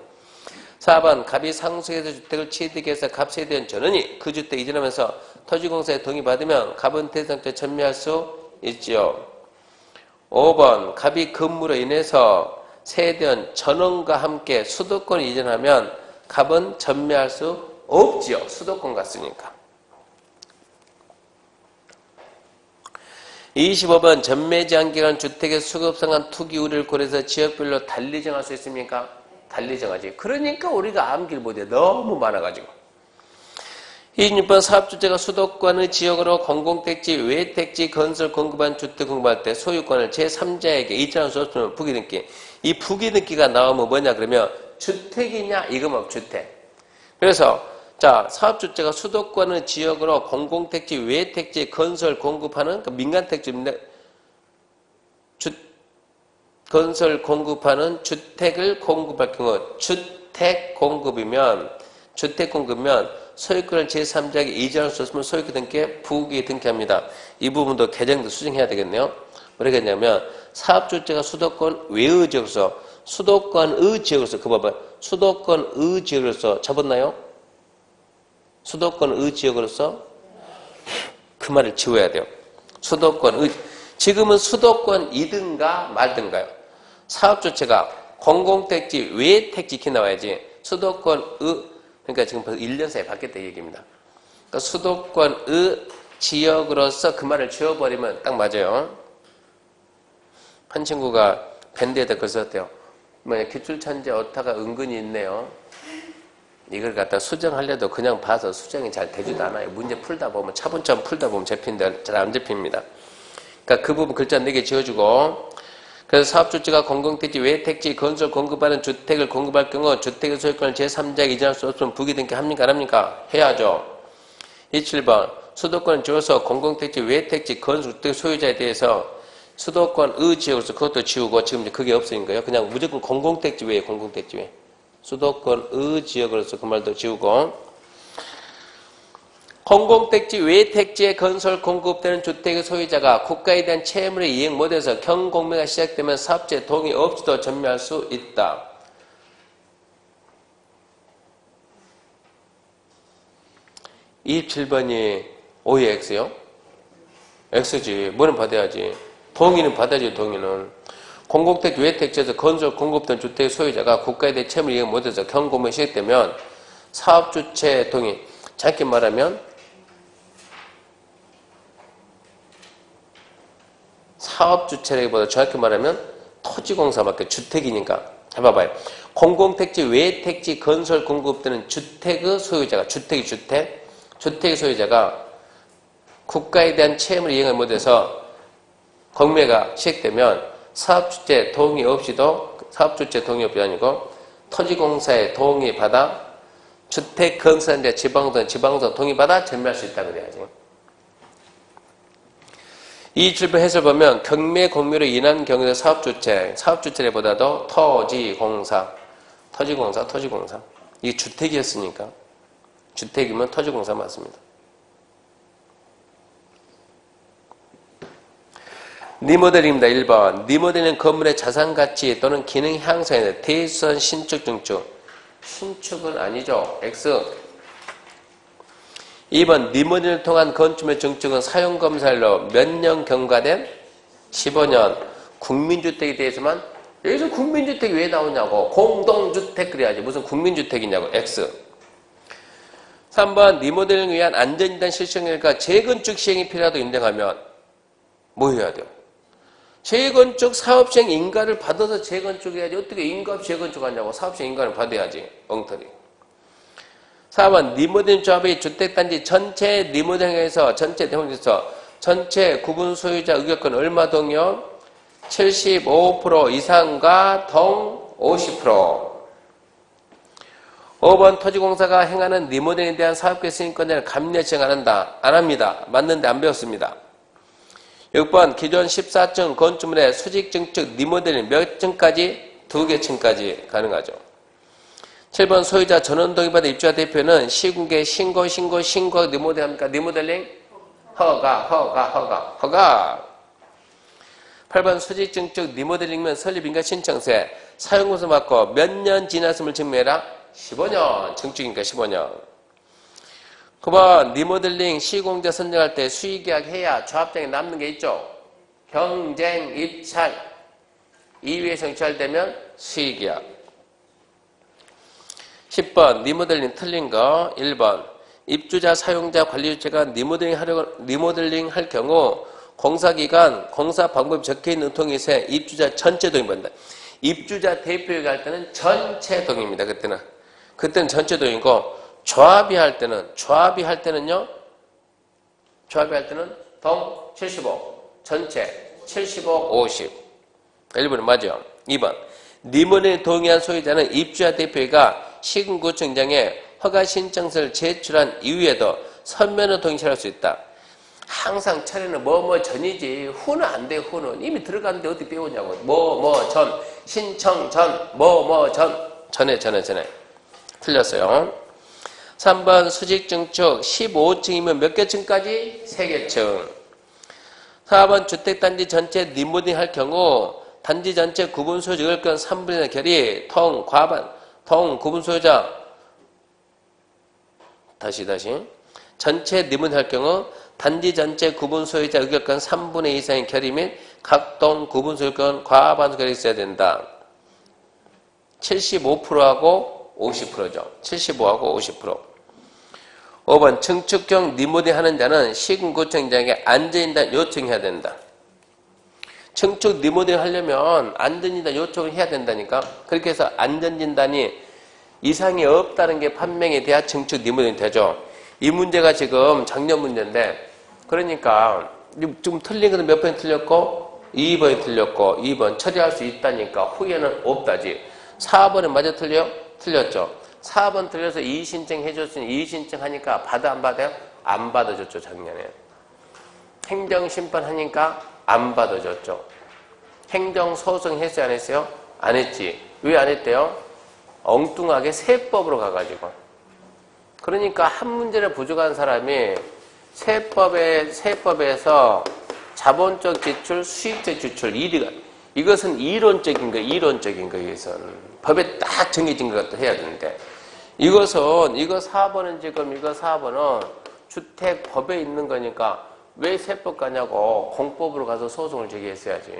4번 갑이 상속해서 주택을 취득해서 갑세대원 전원이 그 주택 이전하면서 토지공사에 동의받으면 갑은 대상주택 전매할 수 있지요. 5번 갑이 근무로 인해서 세대원 전원과 함께 수도권 이전하면 갑은 전매할 수 없지요. 수도권 갔으니까. 25번 전매 제한기간 주택의 수급상한 투기 우려를 고려해서 지역별로 달리 정할 수 있습니까? 달리 정하지. 그러니까 우리가 암길 못해. 너무 많아가지고. 26번 사업주체가 수도권의 지역으로 공공택지, 외택지 건설 공급한 주택 공급할 때 소유권을 제3자에게 이전할 수 없으면 부기등기. 이 부기등기가 나오면 뭐냐 그러면 주택이냐 이거면 주택. 그래서 자 사업주체가 수도권의 지역으로 공공택지, 외택지 건설 공급하는 민간택지인데 건설 공급하는 주택을 공급할 경우 주택 공급이면 소유권을 제3자에게 이전할 수 없으면 소유권 등기에 부기 등기합니다. 이 부분도 개정도 수정해야 되겠네요. 뭐라겠냐면 사업주체가 수도권 외의 지역으로서 수도권의 지역으로서 잡았나요? 수도권의 지역으로서 그 말을 지워야 돼요. 수도권의 지금은 수도권이든가 말든가요. 사업주체가 공공택지 외 택지키 나와야지 수도권의 그러니까 지금 벌써 1년 사이에 바뀌었다 이 얘기입니다. 그러니까 수도권의 지역으로서 그 말을 지워버리면 딱 맞아요. 한 친구가 밴드에다 글 썼대요. 뭐냐 기출천재 오타가 은근히 있네요. 이걸 갖다 수정하려도 그냥 봐서 수정이 잘 되지도 않아요. 문제 풀다 보면 차분차분 풀다 보면 잡힌데 잘 안 잡힙니다. 그러니까 그 부분 글자 4개 지워주고 그래서 사업주체가 공공택지 외 택지 건설 공급하는 주택을 공급할 경우 주택의 소유권을 제3자에게 이전할 수 없으면 부기등기 합니까 안 합니까? 해야죠. 27번 수도권을 지워서 공공택지 외 택지 건설 주택 소유자에 대해서 수도권의 지역으로서 그것도 지우고 지금 이제 그게 없어진 거예요. 그냥 무조건 공공택지 외에 공공택지 외. 수도권의 지역으로서 그 말도 지우고 공공택지 외 택지에 건설 공급되는 주택의 소유자가 국가에 대한 채무를 이행 못해서 경공매가 시작되면 사업주의 동의 없이도 전매할 수 있다. 이 27번이 O의 X요? X지. 뭐는 받아야지. 동의는 받아야지 동의는. 공공택지 외 택지에서 건설 공급된 주택의 소유자가 국가에 대해 채무를 이행 못해서 경공매가 시작되면 사업주체 동의. 짧게 말하면 사업주체라기보다 정확히 말하면 토지공사밖에 주택이니까 해봐봐요. 공공택지 외 택지 건설 공급되는 주택의 소유자가 주택이 주택의 소유자가 국가에 대한 채무를 이행을 못해서 공매가 시작되면 사업주체 동의 없이도 사업주체 동의 없이 아니고 토지공사의 동의 받아 주택 건설자 지방소 동의 받아 전매할 수 있다 그래야지. 이 27번 해설 보면 경매 공매로 인한 경우에 사업주체보다도 토지공사. 이게 주택이었으니까 주택이면 토지공사 맞습니다. 리모델링입니다. 1번 리모델링은 건물의 자산가치 또는 기능 향상에 대해 대수선 신축 증축. 신축은 아니죠. X. 2번 리모델링을 통한 건축물의 증축은 사용검사일로 몇 년 경과된? 15년. 국민주택에 대해서만 여기서 국민주택이 왜 나오냐고. 공동주택 그래야지. 무슨 국민주택이냐고. X. 3번 리모델링을 위한 안전진단 실시행과 재건축 시행이 필요하다고 인정하면 뭐 해야 돼요? 재건축 사업시행 인가를 받아서 재건축해야지. 어떻게 인가 없이 재건축하냐고. 사업시행 인가를 받아야지. 엉터리. 4번 리모델링 조합의 주택단지 전체 리모델링에서 전체 구분 소유자 의결권 얼마 동의요? 75% 이상과 동 50%. 5번 토지공사가 행하는 리모델링에 대한 사업계 승인권자를 감리에 지정 안 한다. 안 합니다. 맞는데 안 배웠습니다. 6번 기존 14층 건축물의 수직 증축 리모델링 몇 층까지? 2개 층까지 가능하죠. 7번 소유자 전원 동의받아 입주자 대표는 시국에 신고 리모델링 합니까? 리모델링 허가. 8번 수직 증축 리모델링은 설립인가 신청세 사용공사 받고 몇 년 지났음을 증명해라. 15년 증축이니까 15년. 9번 리모델링 시공자 선정할 때 수의계약 해야 조합장에 남는 게 있죠. 경쟁 입찰 2위에 성취되면 수의계약. 10번 리모델링 틀린 거. 1번 입주자 사용자 관리주체가 리모델링 할 경우 공사기간 공사 방법이 적혀있는 의통에서 입주자 전체 동의받는다. 입주자 대표가 할 때는 전체 동의입니다. 그때는 전체 동의고 조합이 할 때는요 동 75 전체 75 50 1번은 맞죠. 2번 리모델링 동의한 소유자는 입주자 대표가 시군구청장에 허가 신청서를 제출한 이후에도 서면으로 동의 처리할 수 있다. 항상 처리는 뭐뭐 전이지 후는 안 돼. 후는 이미 들어갔는데 어떻게 배우냐고. 뭐뭐 전 신청 전 뭐뭐 전에 틀렸어요. 3번 수직 증축 15층이면 몇 개 층까지? 3개 층. 4번 주택단지 전체 리모델링 할 경우 단지 전체 구분 소유자 의결권 3분의 1 결의 통 구분 소유자 다시 전체 리모델링 할 경우 단지 전체 구분 소유자 의결권 3분의 2 이상의 결의 및 각동 구분 소유권 과반수 결의 있어야 된다. 75%하고 50%죠. 75하고 50%. 5번 증축형 리모델링 하는 자는 시군구청장에게 안전인단 요청해야 된다. 증축 리모델링 하려면 안전진단 요청을 해야 된다니까. 그렇게 해서 안전진단이 이상이 없다는 게 판명이 돼야 증축 리모델링 되죠. 이 문제가 지금 작년 문제인데, 그러니까 좀 틀린 것은 몇 번 틀렸고 2번이 틀렸고 2번 처리할 수 있다니까 후에는 없다지. 4번은 맞아 틀려? 틀렸죠. 4번 틀려서 이의신청 해줬으니 이의신청 하니까 받아 안 받아요? 안 받아줬죠. 작년에. 행정심판 하니까 안 받아줬죠. 행정소송 했어요? 안 했어요? 안 했지. 왜 안 했대요? 엉뚱하게 세법으로 가가지고. 그러니까 한 문제를 부족한 사람이 세법에서 자본적 지출, 수익적 지출, 이것은 이론적인 거, 이것은. 법에 딱 정해진 것도 해야 되는데. 이거 4번은 지금, 이거 4번은 주택법에 있는 거니까 왜 세법 가냐고 공법으로 가서 소송을 제기했어야지.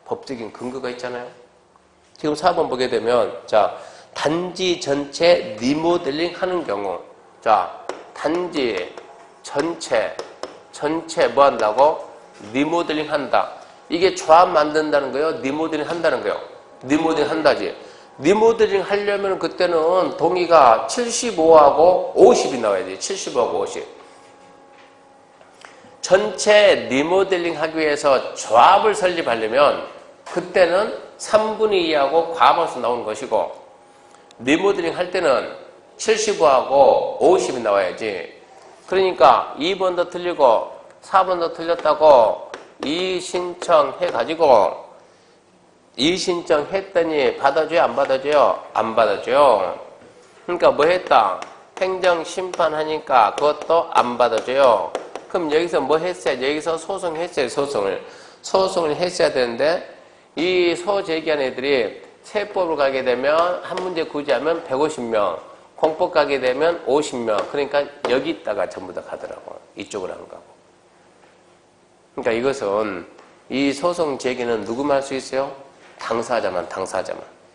법적인 근거가 있잖아요. 지금 4번 보게 되면, 자, 단지 전체 리모델링 하는 경우. 자, 단지, 전체 뭐 한다고? 리모델링 한다. 이게 조합 만든다는 거예요? 리모델링 한다는 거예요? 리모델링 한다지. 리모델링 하려면 그때는 동의가 75하고 50이 나와야지. 75하고 50. 전체 리모델링 하기 위해서 조합을 설립하려면 그때는 3분의 2하고 과반수 나오는 것이고, 리모델링 할 때는 75하고 50이 나와야지. 그러니까 2번도 틀리고 4번도 틀렸다고 이의신청해가지고 이의신청했더니 받아줘요? 안 받아줘요? 안 받아줘요. 그러니까 뭐 했다? 행정심판하니까 그것도 안 받아줘요. 그럼 여기서 뭐 했어야? 여기서 소송했어요. 소송을 했어야 되는데 이 소제기한 애들이 세법으로 가게 되면 한 문제 구제하면 150명, 공법 가게 되면 50명. 그러니까 여기 있다가 전부 다 가더라고. 이쪽으로 안 가고. 그러니까 이것은 이 소송 제기는 누구만 할 수 있어요? 당사자만.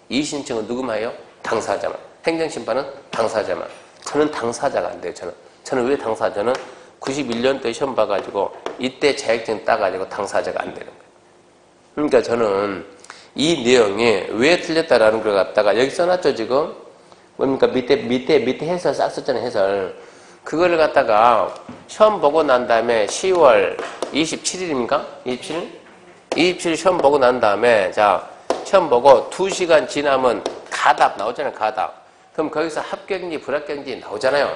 이의신청은 누구만 해요? 당사자만. 행정심판은 당사자만. 저는 당사자가 안 돼요. 저는 왜 당사자는 91년도에 시험 봐가지고 이때 자격증 따가지고 당사자가 안 되는 거예요. 그러니까 저는 이 내용이 왜 틀렸다라는 걸 갖다가 여기 써놨죠 지금. 뭡니까? 밑에 해설 싹 썼잖아요. 해설. 그거를 갖다가 시험 보고 난 다음에 10월 27일입니까? 27일 시험 보고 난 다음에, 자, 시험 보고 2시간 지나면 가답 나오잖아요. 가답. 그럼 거기서 합격인지 불합격인지 나오잖아요.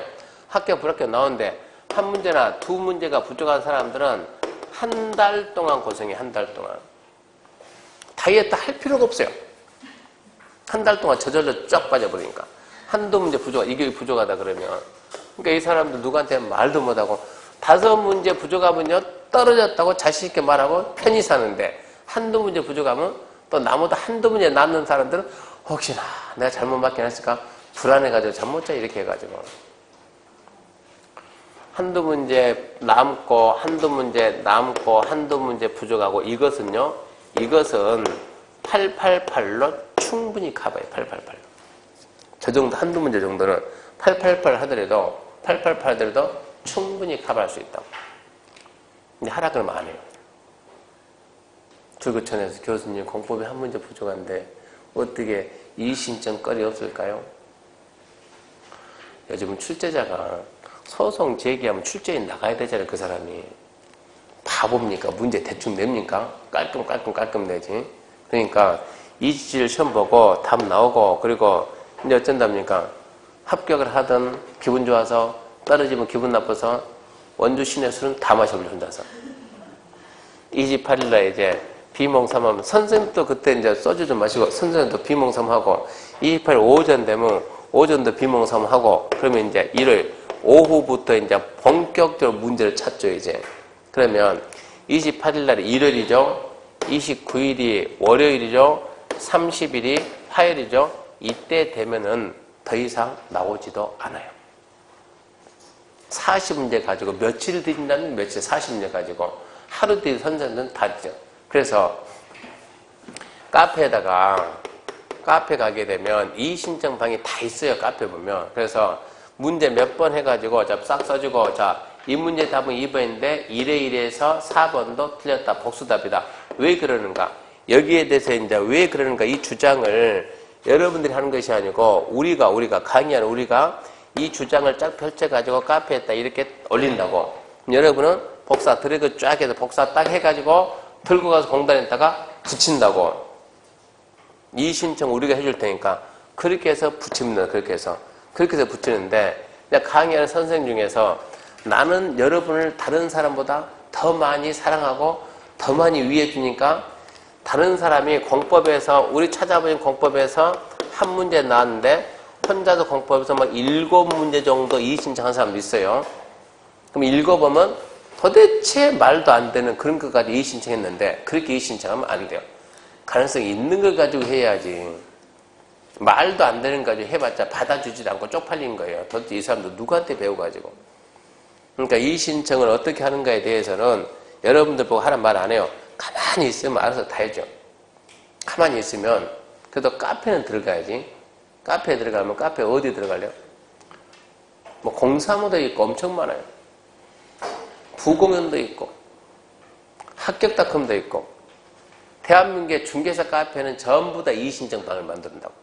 합격 불합격 나오는데 한 문제나 두 문제가 부족한 사람들은 한 달 동안 고생해. 한 달 동안. 다이어트 할 필요가 없어요. 한 달 동안 저절로 쫙 빠져버리니까. 한두 문제 이게 부족하다 그러면. 그러니까 이 사람들 누구한테 말도 못하고 5문제 부족하면요 떨어졌다고 자신있게 말하고 편히 사는데 한두 문제 부족하면 또 나보다 한두 문제 남는 사람들은 혹시나 내가 잘못 맞긴 했을까 불안해가지고 잠 못 자 이렇게 해가지고 한두 문제 남고 한두 문제 부족하고 이것은 888로 충분히 커버해요. 888. 저 정도 한두 문제 정도는 888 하더라도 충분히 커버할 수 있다고. 근데 하라 그러면 안 해요. 출구촌에서 교수님 공법이 한 문제 부족한데 어떻게 이의신청 거리 없을까요? 요즘은 출제자가 소송 제기하면 출제인 나가야 되잖아요. 그 사람이. 바보입니까? 문제 대충 냅니까? 깔끔 내지. 그러니까 이지질 시험 보고 답 나오고 그리고 이제 어쩐답니까? 합격을 하든 기분 좋아서 떨어지면 기분 나빠서 원주 시내 술은 다 마셔버려 혼자서. 28일날 이제 비몽사몽하면 선생님도 그때 이제 소주 좀 마시고 선생님도 비몽사몽하고 28일 오전 되면 오전도 비몽사몽하고 그러면 이제 일요일 오후부터 이제 본격적으로 문제를 찾죠 이제. 그러면 28일날이 일요일이죠. 29일이 월요일이죠. 30일이 화요일이죠. 이때 되면은 더 이상 나오지도 않아요. 40문제 가지고 며칠 드린다는 며칠 40문제 가지고 하루 뒤에 선생님은 다 드려. 그래서 카페 가게 되면 이의 신청방이 다 있어요. 카페 보면. 그래서 문제 몇 번 해가지고 싹 써주고 이 문제 답은 2번인데 1에 1에서 4번도 틀렸다. 복수답이다. 왜 그러는가? 여기에 대해서 이제 왜 그러는가? 이 주장을 여러분들이 하는 것이 아니고 우리가 강의하는 우리가 이 주장을 쫙 펼쳐가지고 카페에다 이렇게 올린다고. 여러분은 복사 드래그 쫙 해서 복사 딱 해가지고 들고 가서 공단에다가 붙인다고. 이 신청 우리가 해줄 테니까 그렇게 해서 붙입니다. 그렇게 해서 붙이는데 강의하는 선생님 중에서 나는 여러분을 다른 사람보다 더 많이 사랑하고 더 많이 위해주니까 다른 사람이 공법에서 우리 찾아보신 공법에서 한 문제 나왔는데 혼자서 공법에서 막 7문제 정도 이의 신청한 사람도 있어요. 그럼 읽어보면 도대체 말도 안 되는 그런 것까지 이의 신청했는데 그렇게 이의 신청하면 안 돼요. 가능성이 있는 걸 가지고 해야지. 말도 안 되는 거 가지고 해봤자 받아주지도 않고 쪽팔린 거예요. 도대체 이 사람도 누구한테 배워가지고. 그러니까 이의 신청을 어떻게 하는가에 대해서는 여러분들 보고 하란 말 안 해요. 가만히 있으면 알아서 다 해줘. 가만히 있으면 그래도 카페는 들어가야지. 카페에 들어가면 카페 어디 들어갈래요? 뭐 공사무도 있고 엄청 많아요. 부공연도 있고 합격닷컴도 있고 대한민국의 중개사 카페는 전부 다 이의 신청방을 만든다고.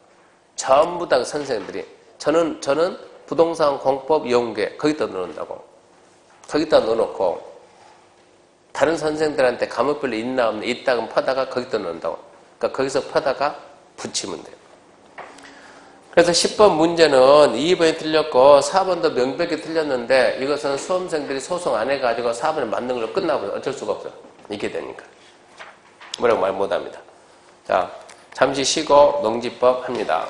전부 다 선생님들이 저는 부동산 공법 연구회 거기다 넣는다고. 거기다 넣어놓고 다른 선생들한테 과목별로 있나 없나 있다가 퍼다가 거기다 넣는다고. 그러니까 거기서 퍼다가 붙이면 돼요. 그래서 10번 문제는 2번이 틀렸고 4번도 명백히 틀렸는데 이것은 수험생들이 소송 안 해가지고 4번을 만든 걸로 끝나버려요. 어쩔 수가 없어요. 이게 되니까. 뭐라고 말 못합니다. 자, 잠시 쉬고 농지법 합니다.